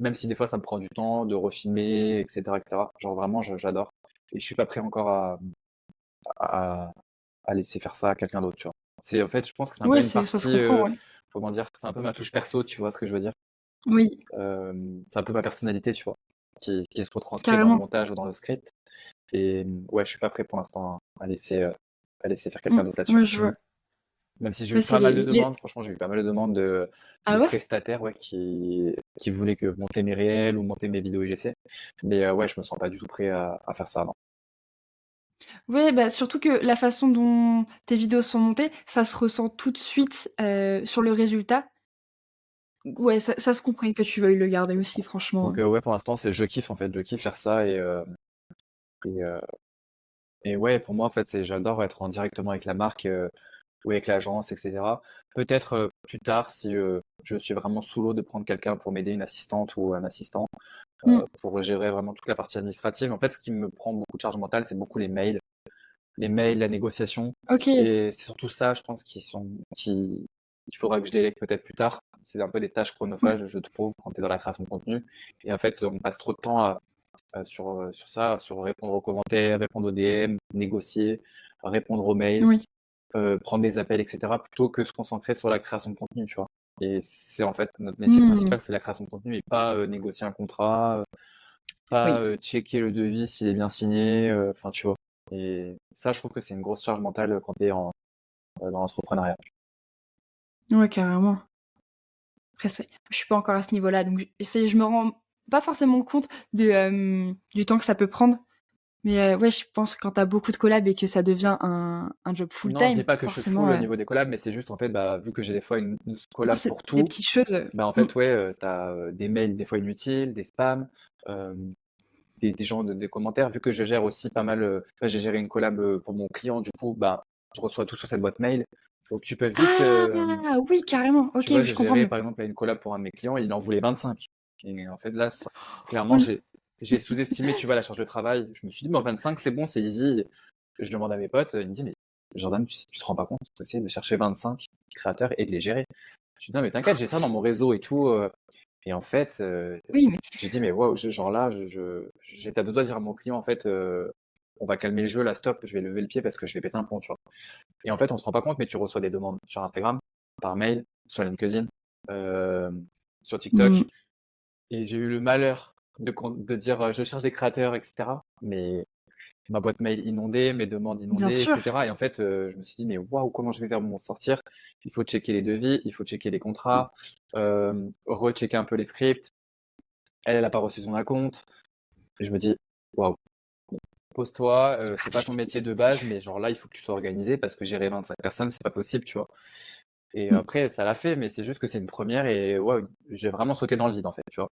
même si des fois ça me prend du temps de refilmer, etc., etc. Genre vraiment, j'adore. Et je suis pas prêt encore à, à laisser faire ça à quelqu'un d'autre, tu vois. En fait, je pense que c'est un peu Ouais, une ça se partie, comprend, ouais. comment dire, c'est un peu ma touche perso, tu vois ce que je veux dire. Oui, C'est un peu ma personnalité, tu vois, qui se retranscrit dans le carrément. montage ou dans le script. Et ouais, je suis pas prêt pour l'instant à laisser faire quelqu'un Mm. d'autre là-dessus. Ouais, je vois. Même si j'ai Ouais, eu c'est pas mal de les... demandes, franchement, j'ai eu pas mal de demandes Ah de ouais? prestataires ouais, qui voulaient que monter mes réels ou monter mes vidéos IGC. Mais ouais, je me sens pas du tout prêt à faire ça, non. Ouais, bah, surtout que la façon dont tes vidéos sont montées, ça se ressent tout de suite sur le résultat. Ouais, ça se comprend que tu veuilles le garder aussi, franchement. Donc ouais, pour l'instant, je kiffe en fait, je kiffe faire ça Et, et ouais, pour moi, en fait, j'adore être en directement avec la marque ou avec l'agence, etc. Peut-être plus tard, si je suis vraiment sous l'eau, de prendre quelqu'un pour m'aider, une assistante ou un assistant, Mm. pour gérer vraiment toute la partie administrative. En fait, ce qui me prend beaucoup de charge mentale, c'est beaucoup les mails, la négociation. Ok, Et c'est surtout ça, je pense, qu'il faudra que je délègue peut-être plus tard. C'est un peu des tâches ouais, chronophages, je trouve, quand tu es dans la création de contenu. Et en fait, on passe trop de temps sur ça, sur répondre aux commentaires, répondre aux DM, négocier, répondre aux mails, oui, prendre des appels, etc., plutôt que se concentrer sur la création de contenu, tu vois. Et c'est en fait notre métier Mm. principal, c'est la création de contenu et pas négocier un contrat, pas Oui. checker le devis s'il est bien signé, enfin tu vois. Et ça, je trouve que c'est une grosse charge mentale quand tu es dans l'entrepreneuriat. Ouais, carrément. Après, je suis pas encore à ce niveau-là, donc je me rends pas forcément compte du temps que ça peut prendre. Mais ouais, je pense que quand t'as beaucoup de collabs et que ça devient un job Non, je dis full-time, pas que je suis forcément, full au niveau des collabs, mais c'est juste en fait, bah, vu que j'ai des fois une collab c'est pour des tout, petites choses. bah en fait, ouais, t'as des mails des fois inutiles, des spams, euh, des gens, des commentaires. Vu que je gère aussi pas mal, ouais, j'ai géré une collab pour mon client, du coup, bah, je reçois tout sur cette boîte mail. Donc tu peux vite, Ah oui, carrément. tu Ok, vois, je j'ai comprends géré mieux. par exemple là, une collab pour un de mes clients, il en voulait 25. Et en fait, là, Oh clairement, non. j'ai sous-estimé, tu vois, la charge de travail. Je me suis dit, bon, 25, c'est bon, c'est easy. Je demande à mes potes, ils me disent, mais Jordan, tu te rends pas compte, c'est possible de chercher 25 créateurs et de les gérer. Je dis, non, mais t'inquiète, j'ai ça dans mon réseau et tout. Et en fait, Oui, mais j'ai dit, mais waouh, genre là, j'étais à deux doigts de dire à mon client, en fait, on va calmer le jeu, là, stop, je vais lever le pied parce que je vais péter un plomb, tu vois. Et en fait, on se rend pas compte, mais tu reçois des demandes sur Instagram, par mail, sur LinkedIn, euh, sur TikTok. mm, Et j'ai eu le malheur de dire, je cherche des créateurs, etc. Mais ma boîte mail inondée, mes demandes bien inondées, sûr. etc. Et en fait, je me suis dit, mais waouh, comment je vais faire pour m'en sortir? Il faut checker les devis, il faut checker les contrats, rechecker un peu les scripts. Elle a pas reçu son acompte. Et je me dis, waouh, pose-toi, c'est pas ton métier de base, mais genre là, il faut que tu sois organisé parce que gérer 25 personnes, c'est pas possible, tu vois. Et Mm, après, ça l'a fait, mais c'est juste que c'est une première et ouais, j'ai vraiment sauté dans le vide en fait, tu vois.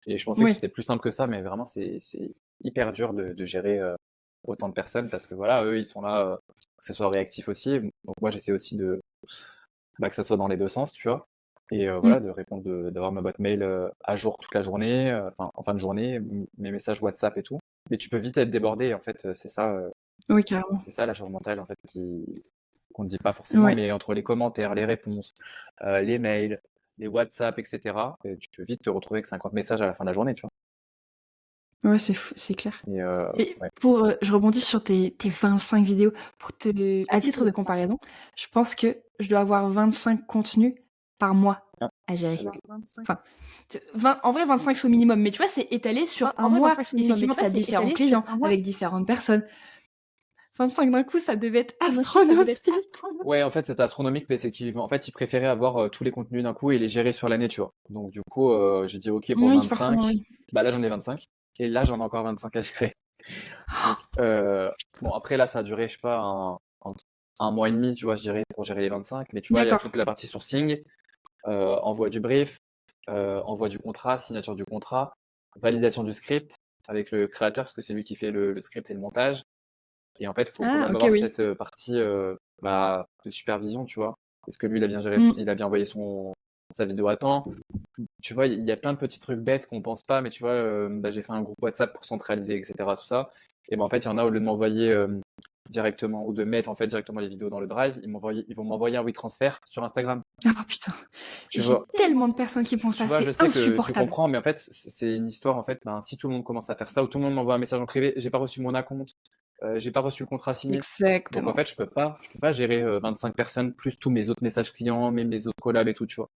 Et je pensais que oui. c'était plus simple que ça, mais vraiment, c'est hyper dur de gérer autant de personnes parce que voilà, eux, ils sont là, que ça soit réactif aussi. Donc moi, j'essaie aussi bah, que ça soit dans les deux sens, tu vois. Et Mm. voilà, de répondre, d'avoir ma boîte mail à jour toute la journée, enfin en fin de journée, mes messages WhatsApp et tout. Mais tu peux vite être débordé, en fait, Oui, carrément. c'est ça la charge mentale en fait qu'on ne dit pas forcément, Ouais. mais entre les commentaires, les réponses, les mails, les WhatsApp, etc., tu peux vite te retrouver avec 50 messages à la fin de la journée, tu vois. Ouais, c'est fou, c'est clair. Et Et ouais. je rebondis sur tes 25 vidéos. À titre de comparaison, je pense que je dois avoir 25 contenus par mois Ah, à gérer. ok. Enfin, 20 en vrai, 25 c'est au minimum. Mais tu vois, c'est étalé sur un mois. Effectivement, tu as différents clients avec différentes personnes. 25 d'un coup, ça devait être astronomique. Ouais, en fait, c'est astronomique, mais c'est qu'en fait, ils préféraient avoir tous les contenus d'un coup et les gérer sur l'année, tu vois. Donc, du coup, j'ai dit OK pour Oui, forcément, 25. oui. Bah là, j'en ai 25. Et là, j'en ai encore 25 à gérer. Donc, bon, après, là, ça a duré, je sais pas, un mois et demi, tu vois, je dirais, pour gérer les 25. Mais tu vois, il y a D'accord. toute la partie sourcing, envoi du brief, envoi du contrat, signature du contrat, validation du script avec le créateur, parce que c'est lui qui fait le script et le montage. Et en fait, il faut quand Ah, même ok, avoir oui. cette partie bah, de supervision, tu vois. Est-ce que lui, il a bien géré, Mm. il a bien envoyé sa vidéo à temps? Tu vois, il y a plein de petits trucs bêtes qu'on pense pas, mais tu vois, bah, j'ai fait un groupe WhatsApp pour centraliser, etc. Tout ça. Et ben en fait, il y en a, au lieu de m'envoyer directement ou de mettre en fait directement les vidéos dans le drive, ils vont m'envoyer un WeTransfer sur Instagram. Ah putain. Tu J'ai vois, tellement de personnes qui font tu ça. vois, je C'est sais que tu insupportable. comprends, mais en fait, c'est une histoire en fait. Ben, si tout le monde commence à faire ça, ou tout le monde m'envoie un message en privé, j'ai pas reçu mon acompte, j'ai pas reçu le contrat signé. Donc en Exactement. fait, je peux pas gérer 25 personnes plus tous mes autres messages clients, mes autres collabs et tout, tu vois.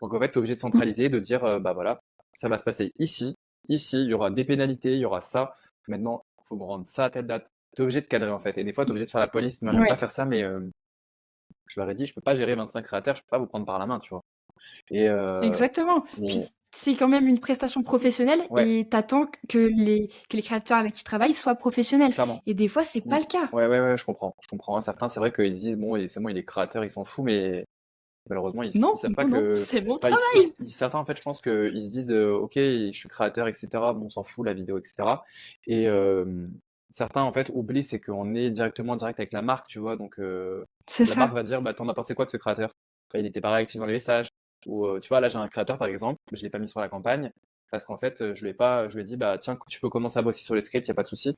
Donc en fait, tu es obligé de Mm. centraliser, de dire bah voilà, ça va se passer ici, ici, il y aura des pénalités, il y aura ça. Maintenant, il faut me rendre ça à telle date. Tu es obligé de cadrer en fait. Et des fois, tu es obligé de faire la police. Moi, j'aime pas Ouais. faire ça, mais je leur ai dit, je peux pas gérer 25 créateurs, je peux pas vous prendre par la main, tu vois. Et Exactement. Puis mais, c'est quand même une prestation professionnelle ouais, et t'attends que les créateurs avec qui tu travailles soient professionnels. clairement. Et des fois, c'est Mm. pas le cas. Ouais, ouais, ouais, je comprends. Je comprends. Certains, c'est vrai qu'ils se disent, bon, c'est bon, il est créateur, ils s'en foutent, mais malheureusement, ils Non, savent pas non, non, que. c'est mon Enfin, travail. certains, en fait, je pense qu'ils se disent, ok, je suis créateur, etc. Bon, on s'en fout, la vidéo, etc. Et, certains en fait oublient, c'est qu'on est directement en direct avec la marque, tu vois. Donc C'est la marque ça. va dire, bah t'en as pensé quoi de ce créateur? Enfin, il était pas réactif dans les messages. Ou tu vois, là j'ai un créateur par exemple, je l'ai pas mis sur la campagne parce qu'en fait je lui ai dit bah tiens tu peux commencer à bosser sur les scripts, y a pas de souci.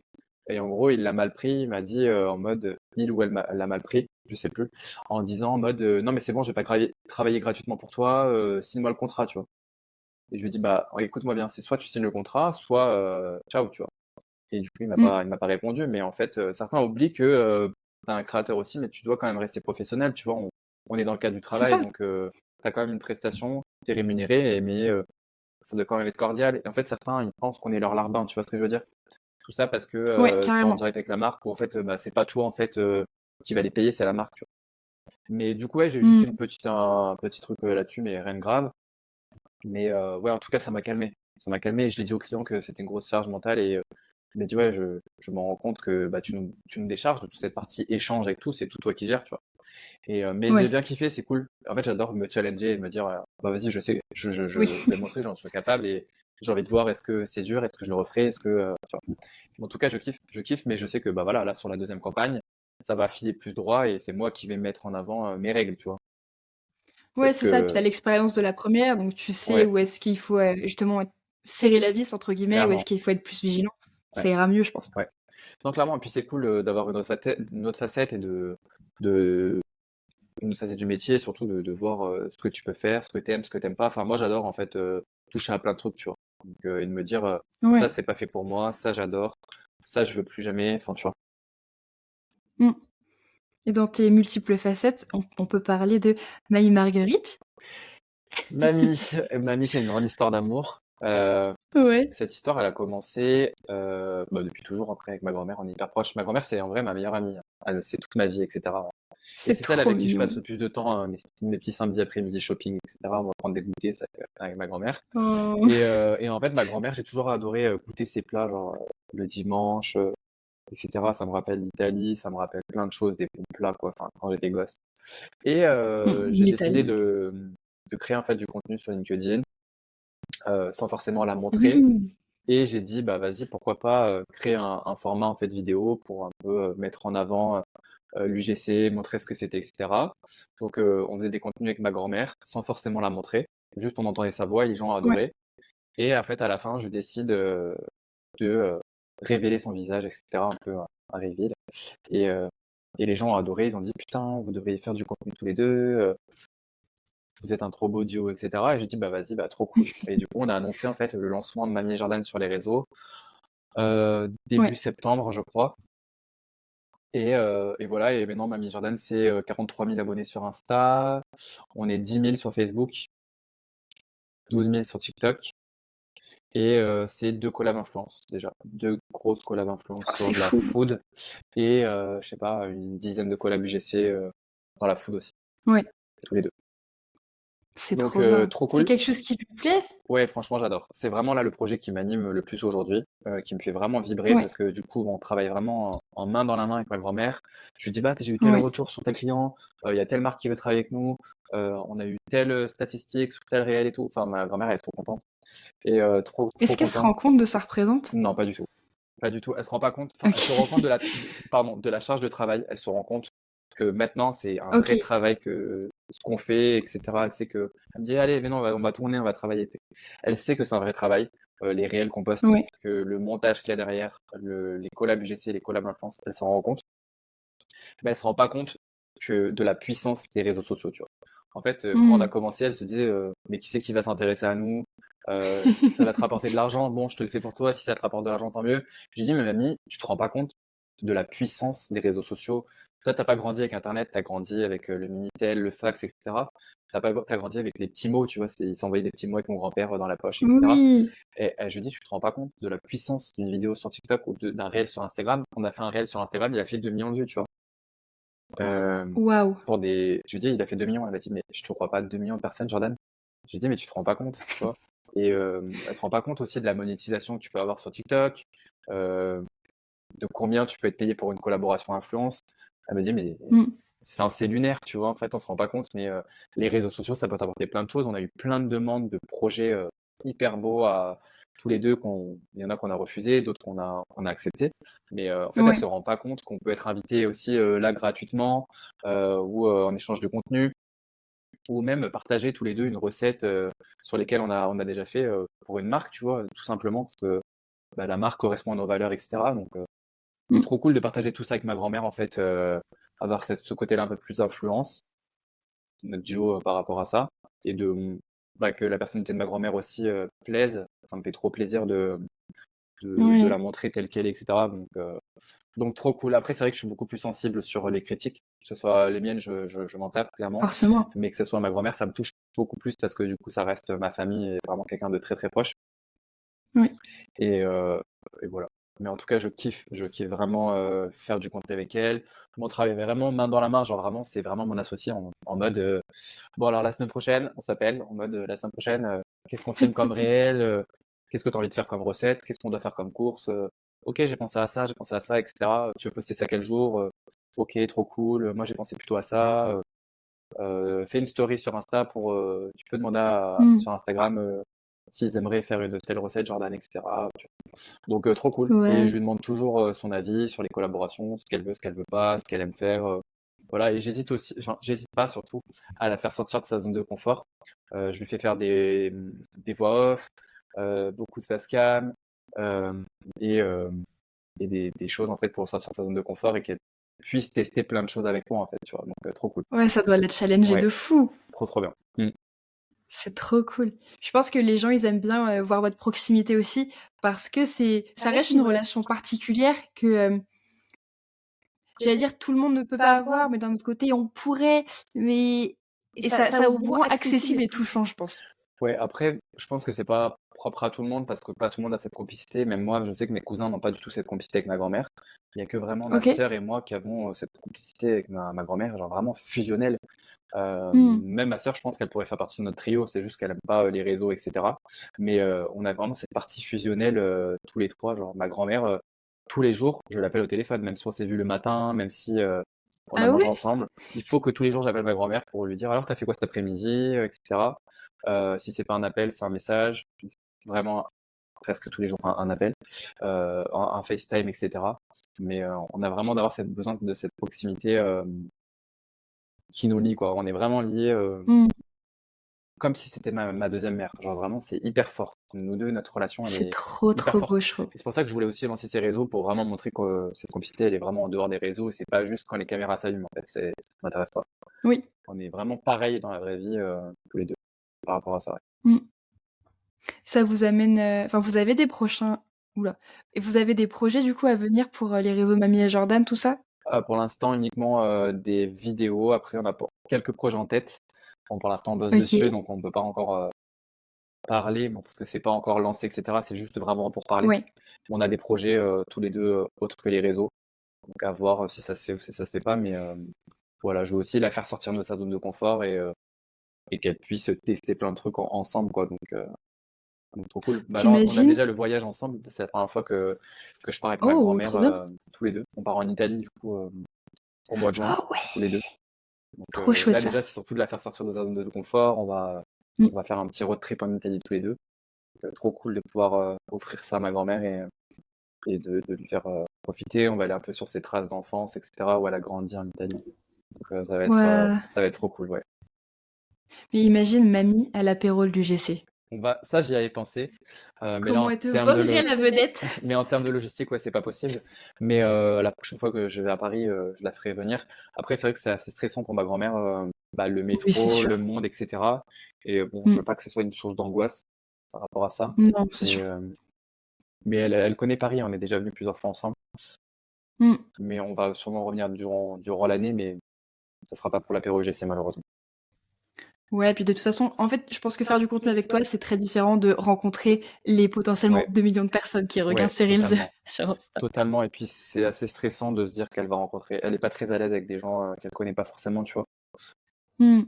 Et en gros il l'a mal pris, il m'a dit en mode il ou elle l'a mal pris, je sais plus, en disant en mode non mais c'est bon, je vais pas travailler gratuitement pour toi, signe-moi le contrat, tu vois. Et je lui ai dit bah écoute-moi bien, c'est soit tu signes le contrat, soit ciao, tu vois. Et du coup, Mm. il m'a pas répondu. Mais en fait, certains oublient que tu es un créateur aussi, mais tu dois quand même rester professionnel. Tu vois, on est dans le cadre du C'est travail, ça. donc tu as quand même une prestation, tu es rémunéré, mais ça doit quand même être cordial. Et en fait, certains, ils pensent qu'on est leur larbin, tu vois ce que je veux dire? Tout ça parce que Ouais, tu es en carrément. direct avec la marque, ou en fait, bah, c'est pas toi en fait qui va les payer, c'est la marque, tu vois. Mais du coup, ouais, j'ai juste Mm. un petit truc là-dessus, mais rien de grave. Mais ouais, en tout cas, ça m'a calmé. Ça m'a calmé et je l'ai dit au client que c'était une grosse charge mentale et il m'a dit ouais, je m'en rends compte que bah, tu nous décharges de toute cette partie échange avec tout, c'est tout toi qui gères, tu vois. Et mais j'ai Ouais. bien kiffé, c'est cool. En fait, j'adore me challenger et me dire bah vas-y, je sais, je Oui. vais montrer, j'en suis capable et j'ai envie de voir est-ce que c'est dur, est-ce que je le referai, est-ce que tu vois. En tout cas, je kiffe, mais je sais que bah voilà, là sur la deuxième campagne, ça va filer plus droit et c'est moi qui vais mettre en avant mes règles, tu vois. Ouais, Parce c'est ça. Puis tu que l'expérience de la première, donc tu sais ouais, où est-ce qu'il faut, justement «serrer la vis» entre guillemets, où est-ce clairement, qu'il faut être plus vigilant. ouais, Ça ira mieux, je pense. ouais. Non, clairement, et puis c'est cool d'avoir une autre facette et de une facette du métier, surtout de voir ce que tu peux faire, ce que t'aimes, ce que t'aimes pas. Enfin, moi, j'adore en fait toucher à plein de trucs, tu vois. Donc, et de me dire ça, Ouais. c'est pas fait pour moi, ça, j'adore, ça, je veux plus jamais. Enfin, tu vois. Mmh. Et dans tes multiples facettes, on peut parler de Marie Marguerite? Mamie, Mamie, c'est une grande histoire d'amour. Ouais. Cette histoire, elle a commencé bah, depuis toujours après avec ma grand-mère, on est hyper proche. Ma grand-mère, c'est en vrai ma meilleure amie. Elle sait toute ma vie, etc. Et C'est c'est celle trop avec qui je passe mignon. le plus de temps, mes petits samedis après-midi shopping, etc. On va prendre des goûters ça, avec ma grand-mère. Oh. Et en fait, ma grand-mère, j'ai toujours adoré goûter ses plats, genre le dimanche, etc. Ça me rappelle l'Italie, ça me rappelle plein de choses, des bons plats, quoi, enfin, quand j'étais gosse. Et j'ai décidé L'Italie. de créer en fait du contenu sur LinkedIn sans forcément la montrer. Oui. Et j'ai dit, bah vas-y, pourquoi pas créer un format en fait vidéo pour un peu mettre en avant l'UGC, montrer ce que c'était, etc. Donc on faisait des contenus avec ma grand-mère sans forcément la montrer. Juste on entendait sa voix et les gens Ouais. adoraient. Et en fait, à la fin, je décide de révéler son visage, etc. Un peu un reveal. Et, euh, et les gens ont adoré, ils ont dit putain, vous devriez faire du contenu tous les deux, vous êtes un trop beau duo, etc. Et j'ai dit bah vas-y, bah trop cool. Et du coup, on a annoncé en fait le lancement de Mamie et Jordan sur les réseaux début Ouais. septembre, je crois. Et voilà, et maintenant Mamie Jordan, c'est 43 000 abonnés sur Insta, on est 10 000 sur Facebook, 12 000 sur TikTok. Et c'est 2 collabs influence déjà, 2 grosses collabs influence Oh, sur c'est de la fou. food et je sais pas, une dizaine de collabs UGC dans la food aussi, Ouais. tous les deux. C'est Donc trop bien. trop C'est cool. quelque chose qui lui plaît? Ouais, franchement, j'adore. C'est vraiment là le projet qui m'anime le plus aujourd'hui, qui me fait vraiment vibrer Ouais. parce que du coup, on travaille vraiment en main dans la main avec ma grand-mère. Je lui dis, bah, j'ai eu tel Ouais. retour sur tel client, il y a telle marque qui veut travailler avec nous, on a eu telle statistique sur tel réel et tout. Enfin, ma grand-mère, elle est trop contente et trop Est-ce qu'elle se contente. rend compte de ça représente? Non, pas du tout. Pas du tout. Elle se rend pas compte. Enfin, elle se OK. rend compte pardon, de la charge de travail. Elle se rend compte que maintenant c'est un vrai OK. travail que ce qu'on fait, etc. Elle sait que. Elle me dit allez, venez, on va tourner, on va travailler. Elle sait que c'est un vrai travail. Les réels qu'on poste, Ouais. que le montage qu'il y a derrière, les collabs UGC, les collabs influence, elle s'en rend compte. Mais elle se rend pas compte que de la puissance des réseaux sociaux, tu vois. En fait, quand on a Mmh. commencé, elle se disait mais qui c'est qui va s'intéresser à nous? Ça va te rapporter de l'argent, bon, je te le fais pour toi, si ça te rapporte de l'argent, tant mieux. J'ai dit, mais mamie, tu te rends pas compte de la puissance des réseaux sociaux. Toi, t'as pas grandi avec Internet, t'as grandi avec le Minitel, le fax, etc. T'as grandi avec les petits mots, tu vois, il s'envoyait des petits mots avec mon grand-père dans la poche, etc. Oui. Et je lui dis, tu te rends pas compte de la puissance d'une vidéo sur TikTok ou d'un réel sur Instagram. On a fait un réel sur Instagram, il a fait 2 millions de vues, tu vois. Euh, Waouh. je lui dis, il a fait 2 millions. Elle m'a dit, mais je te crois pas, 2 millions de personnes, Jordan. J'ai dit, mais tu te rends pas compte, tu vois. Et elle se rend pas compte aussi de la monétisation que tu peux avoir sur TikTok, euh, de combien tu peux être payé pour une collaboration influence. Elle me dit, mais Mmh. c'est lunaire, tu vois. En fait, on se rend pas compte, mais les réseaux sociaux, ça peut t'apporter plein de choses. On a eu plein de demandes de projets hyper beaux tous les deux, il y en a qu'on a refusé, d'autres qu'on a accepté. Mais en fait, elle Ouais. se rend pas compte qu'on peut être invité aussi là gratuitement ou en échange de contenu ou même partager tous les deux une recette sur lesquelles on a déjà fait pour une marque, tu vois, tout simplement parce que bah, la marque correspond à nos valeurs, etc. Donc, c'est Mm. trop cool de partager tout ça avec ma grand-mère, en fait, avoir ce côté-là un peu plus d'influence, notre duo par rapport à ça, et bah, que la personnalité de ma grand-mère aussi plaise. Ça me fait trop plaisir de la Ouais, montrer telle qu'elle est, etc. Donc trop cool. Après, c'est vrai que je suis beaucoup plus sensible sur les critiques, que ce soit les miennes, je m'en tape clairement, forcément. mais que ce soit ma grand-mère, ça me touche beaucoup plus parce que du coup, ça reste ma famille et vraiment quelqu'un de très très proche. Oui, Et, euh, et voilà. Mais en tout cas, je kiffe vraiment faire du contenu avec elle. Mon travail est vraiment main dans la main, genre vraiment, c'est vraiment mon associé en mode bon, alors la semaine prochaine, on s'appelle, en mode la semaine prochaine, qu'est-ce qu'on filme comme réel, qu'est-ce que tu as envie de faire comme recette, qu'est-ce qu'on doit faire comme course, ok, j'ai pensé à ça, etc. Tu veux poster ça quel jour, ok, trop cool, moi j'ai pensé plutôt à ça, fais une story sur Insta tu peux demander Mm. sur Instagram s'ils aimeraient faire une telle recette, Jordan, etc. Donc trop cool. Et je Ouais. lui demande toujours son avis sur les collaborations, ce qu'elle veut pas, ce qu'elle aime faire. Voilà, et j'hésite aussi, enfin, j'hésite pas surtout à la faire sortir de sa zone de confort. Je lui fais faire des voix off, beaucoup de face cam euh, et, euh, et des choses en fait pour sortir de sa zone de confort et qu'elle puisse tester plein de choses avec moi en fait, tu vois. Donc trop cool. Ouais, ça doit la challenger Ouais, de fou. trop bien. Mm. C'est trop cool. Je pense que les gens, ils aiment bien voir votre proximité aussi parce que ça reste une relation particulière que, j'allais dire, tout le monde ne peut pas avoir, mais d'un autre côté, on pourrait, mais et ça vous rend accessible et touchant, je pense. Ouais, après, je pense que c'est pas propre à tout le monde parce que pas tout le monde a cette complicité. Même moi, je sais que mes cousins n'ont pas du tout cette complicité avec ma grand-mère. Il y a que vraiment ma OK. sœur et moi qui avons cette complicité avec ma grand-mère, genre vraiment fusionnelle. Mmh. Même ma sœur, je pense qu'elle pourrait faire partie de notre trio, c'est juste qu'elle aime pas les réseaux, etc. Mais on a vraiment cette partie fusionnelle tous les trois. Genre ma grand-mère, tous les jours, je l'appelle au téléphone, même si on s'est vu le matin, même si on a Ah mangé ouais? ensemble. Il faut que tous les jours j'appelle ma grand-mère pour lui dire alors t'as fait quoi cet après-midi, etc. Si c'est pas un appel, c'est un message. Vraiment presque tous les jours un appel, un FaceTime, etc. Mais on a vraiment d'avoir besoin de cette proximité qui nous lie, quoi. On est vraiment liés Mmh. comme si c'était ma deuxième mère. Genre vraiment, c'est hyper fort. Nous deux, notre relation, elle C'est est trop, hyper trop forte. beau, je trouve. Et c'est pour ça que je voulais aussi lancer ces réseaux pour vraiment montrer que cette complicité, elle est vraiment en dehors des réseaux. Et c'est pas juste quand les caméras s'allument. En fait, ça m'intéresse pas. Oui. On est vraiment pareil dans la vraie vie, tous les deux, par rapport à ça. Ouais. Mmh. Ça vous amène, enfin, vous avez des prochains oula, et vous avez des projets, du coup, à venir pour, les réseaux Mamie et Jordan, tout ça? Pour l'instant, uniquement des vidéos. Après, on a quelques projets en tête. Bon, pour l'instant, on bosse dessus, OK. donc on ne peut pas encore parler, bon, parce que c'est pas encore lancé, etc. C'est juste vraiment pour parler. Ouais. On a des projets tous les deux autres que les réseaux. Donc à voir si ça se fait ou si ça se fait pas. Mais voilà, je veux aussi la faire sortir de sa zone de confort et qu'elle puisse tester plein de trucs ensemble, quoi. Donc trop cool. Bah, alors, on a Tu déjà le voyage ensemble. C'est la première fois que je pars avec ma Oh, grand-mère trop bien. tous les deux. On part en Italie, du coup, au mois de juin, Ah ouais, tous les deux. Donc trop chouette là, ça. déjà, c'est surtout de la faire sortir de sa zone de confort. Mmh. On va faire un petit road trip en Italie tous les deux. Donc, trop cool de pouvoir offrir ça à ma grand-mère et de lui faire profiter. On va aller un peu sur ses traces d'enfance, etc., où elle a grandi en Italie. Donc Waouh. ça va être trop cool, ouais. Mais imagine mamie à l'apéro du GC. Ça, j'y avais pensé. Mais là, Comment elle te volerait la vedette? mais en termes de logistique, ouais, c'est pas possible. Mais la prochaine fois que je vais à Paris, je la ferai venir. Après, c'est vrai que c'est assez stressant pour ma grand-mère, bah, le Oui, c'est métro, le sûr. monde, etc. Et bon, je Mmh. veux pas que ce soit une source d'angoisse par rapport à ça. Non, c'est Mais, sûr. elle connaît Paris, on est déjà venus plusieurs fois ensemble. Mmh. Mais on va sûrement revenir durant l'année, mais ça sera pas pour l'apéro UGC malheureusement. Ouais, puis de toute façon, en fait, je pense que faire du contenu avec toi, c'est très différent de rencontrer les potentiellement Ouais, 2 millions de personnes qui regardent ouais, ces reels totalement. sur Insta. Totalement. Et puis c'est assez stressant de se dire qu'elle va rencontrer. Elle est pas très à l'aise avec des gens qu'elle connaît pas forcément, tu vois. Mmh.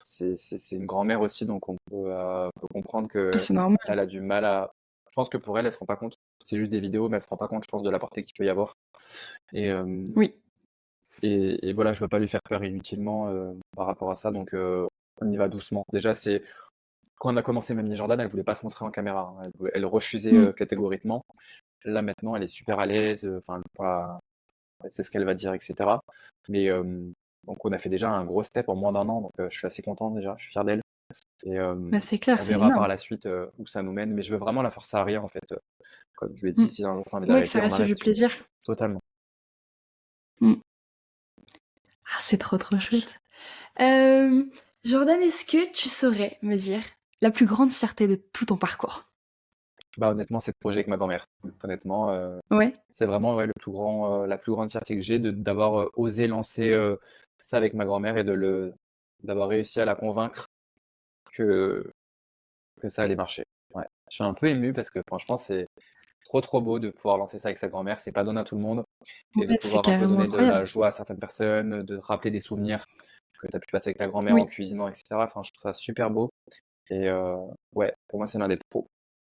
C'est une grand-mère aussi, donc peut comprendre que C'est normal. elle a du mal à. Je pense que pour elle, elle se rend pas compte. C'est juste des vidéos, mais elle se rend pas compte, je pense, de la portée qu'il peut y avoir. Et, euh, Oui. et voilà, je veux pas lui faire peur inutilement par rapport à ça, donc on y va doucement. Déjà, quand on a commencé Mamie Jordan, elle voulait pas se montrer en caméra, hein. Elle refusait catégoriquement. Là maintenant, elle est super à l'aise. Enfin, elle sait ce qu'elle va dire, etc. Mais donc on a fait déjà un gros step en moins d'un an, donc je suis assez content déjà, je suis fier d'elle. Et Bah, c'est clair, on c'est verra par énorme. la suite où ça nous mène, mais je veux vraiment la forcer à rien en fait. Comme je lui ai dit, si un jour t'as envie Ouais, que ça d'arrêter, on reste arrête. du plaisir. Totalement. Ah, c'est trop chouette. Jordan, est-ce que tu saurais me dire la plus grande fierté de tout ton parcours? Bah honnêtement, c'est de projet avec ma grand-mère. Honnêtement, Ouais. c'est vraiment la plus grande fierté que j'ai d'avoir osé lancer ça avec ma grand-mère et d'avoir réussi à la convaincre que, que ça allait marcher. Ouais. Je suis un peu ému parce que franchement, c'est trop beau de pouvoir lancer ça avec sa grand-mère. C'est pas donné à tout le monde. Et de Ouais, c'est pouvoir un peu carrément donner de la incroyable. joie à certaines personnes, de rappeler des souvenirs que tu as pu passer avec ta grand-mère en Oui, cuisinant, etc. Enfin, je trouve ça super beau. Et ouais, pour moi, c'est l'un des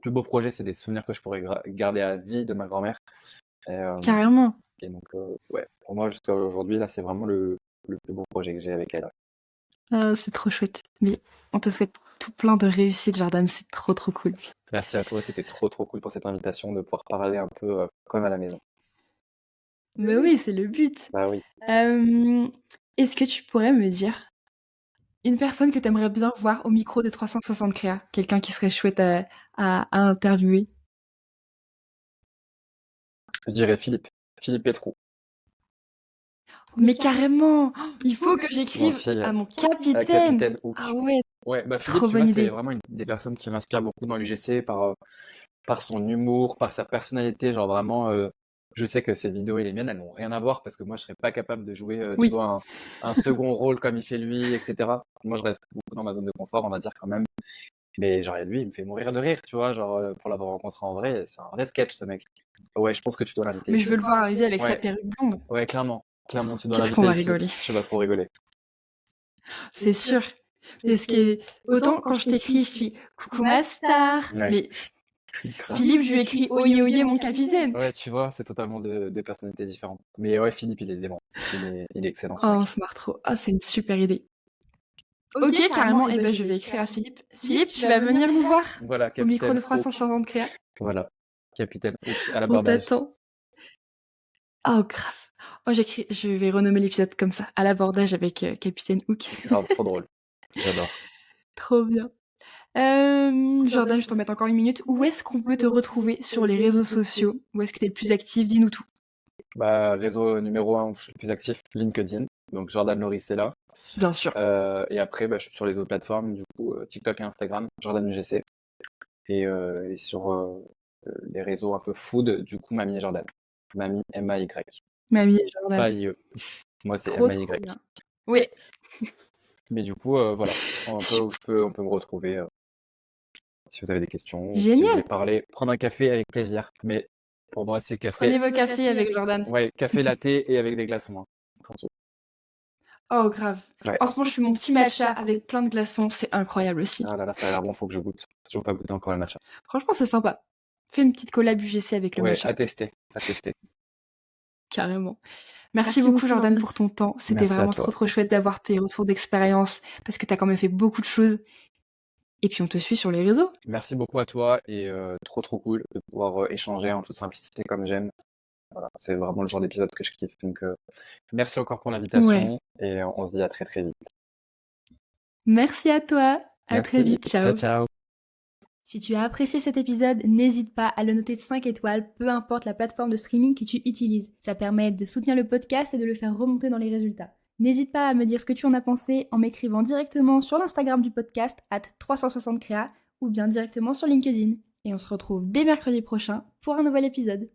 plus beaux projets. C'est des souvenirs que je pourrais garder à vie de ma grand-mère. Et, carrément. et donc, ouais, pour moi, jusqu'à aujourd'hui, là, c'est vraiment le plus beau projet que j'ai avec elle. Ah, c'est trop chouette. Mais on te souhaite tout plein de réussite, Jordan. C'est trop cool. Merci à toi, c'était trop cool pour cette invitation de pouvoir parler un peu comme à la maison. Bah oui, c'est le but. Bah oui. Est-ce que tu pourrais me dire une personne que tu aimerais bien voir au micro de 360 Créa? Quelqu'un qui serait chouette à interviewer? Je dirais Philippe Pétrou. Mais carrément! Il faut que Mon j'écrive fil, à mon capitaine! Capitaine Hook. Ah ouais, Ouais, bah Philippe, trop tu vois, bonne c'est idée. vraiment une des personnes qui m'inspire beaucoup dans l'UGC par son humour, par sa personnalité. Genre vraiment, je sais que ses vidéos et les miennes, elles n'ont rien à voir parce que moi, je serais pas capable de jouer, tu Oui, vois, un second rôle comme il fait lui, etc. Moi, je reste beaucoup dans ma zone de confort, on va dire quand même. Mais genre, lui, il me fait mourir de rire, tu vois, genre, pour l'avoir rencontré en vrai, c'est un vrai sketch, ce mec. Ouais, je pense que tu dois l'inviter mais je ici. veux le voir arriver avec sa Ouais, perruque blonde. ouais, clairement. Clairement, tu dois Qu'est-ce qu'on l'inviter va ici. rigoler. Je vais trop rigoler. C'est sûr. Mais ce qui est... Autant quand je t'écris, je suis coucou ma star. Ouais. Mais Grave. Philippe, je lui écris oye oye mon capitaine. Ouais, tu vois, c'est totalement deux personnalités différentes. Mais ouais, Philippe, il est dément. Il est excellent, ce Oh, on mec. se marre trop. Ah, c'est une super idée. Ok, carrément. Et ben, je vais écrire à Philippe. Philippe, tu vas venir nous voir Voilà, au micro capitaine de Hook. 360 Créa. Voilà, capitaine Hook à On l'abordage. t'attend. Oh, grave. Oh, je vais renommer l'épisode comme ça, à l'abordage avec Capitaine Hook. Grave, trop drôle. J'adore. Trop bien. Jordan, je t'en mets encore une minute. Où est-ce qu'on peut te retrouver sur les réseaux sociaux? Où est-ce que t'es le plus actif? Dis-nous tout. Bah, réseau numéro 1 où je suis le plus actif, LinkedIn. Donc Jordan Loris est là. Bien sûr. Et après, bah, je suis sur les autres plateformes, du coup, TikTok et Instagram, Jordan UGC. Et sur les réseaux un peu food, du coup, Mamie et Jordan. Mamie, M-A-Y. Mamie et Jordan. Pas I-E. Moi, c'est Trop M-A-Y. bien. Oui. Mais du coup, voilà. On peut me retrouver si vous avez des questions, ou si vous Génial. voulez parler, prendre un café avec plaisir. Mais pour moi, c'est Prenez café. vos cafés avec Jordan. Ouais, café latte et avec des glaçons, hein. Surtout. Oh, grave. Ouais. En ce moment, je fais mon petit matcha avec plein de glaçons. C'est incroyable aussi. Ah là là, ça a l'air bon, faut que je goûte. J'ai toujours pas goûté encore le matcha. Franchement, c'est sympa. Fais une petite collab UGC avec le Ouais, matcha. à tester. Carrément. Merci beaucoup, Jordan, pour ton temps. C'était Merci à vraiment toi. trop chouette d'avoir tes retours d'expérience parce que t'as quand même fait beaucoup de choses. Et puis, on te suit sur les réseaux. Merci beaucoup à toi et trop cool de pouvoir échanger en toute simplicité comme j'aime. Voilà, c'est vraiment le genre d'épisode que je kiffe. Donc, merci encore pour l'invitation et on se dit à très vite. Merci à toi. À très Merci. vite. Ciao. Ciao. Si tu as apprécié cet épisode, n'hésite pas à le noter 5 étoiles, peu importe la plateforme de streaming que tu utilises. Ça permet de soutenir le podcast et de le faire remonter dans les résultats. N'hésite pas à me dire ce que tu en as pensé en m'écrivant directement sur l'Instagram du podcast @360créa ou bien directement sur LinkedIn. Et on se retrouve dès mercredi prochain pour un nouvel épisode.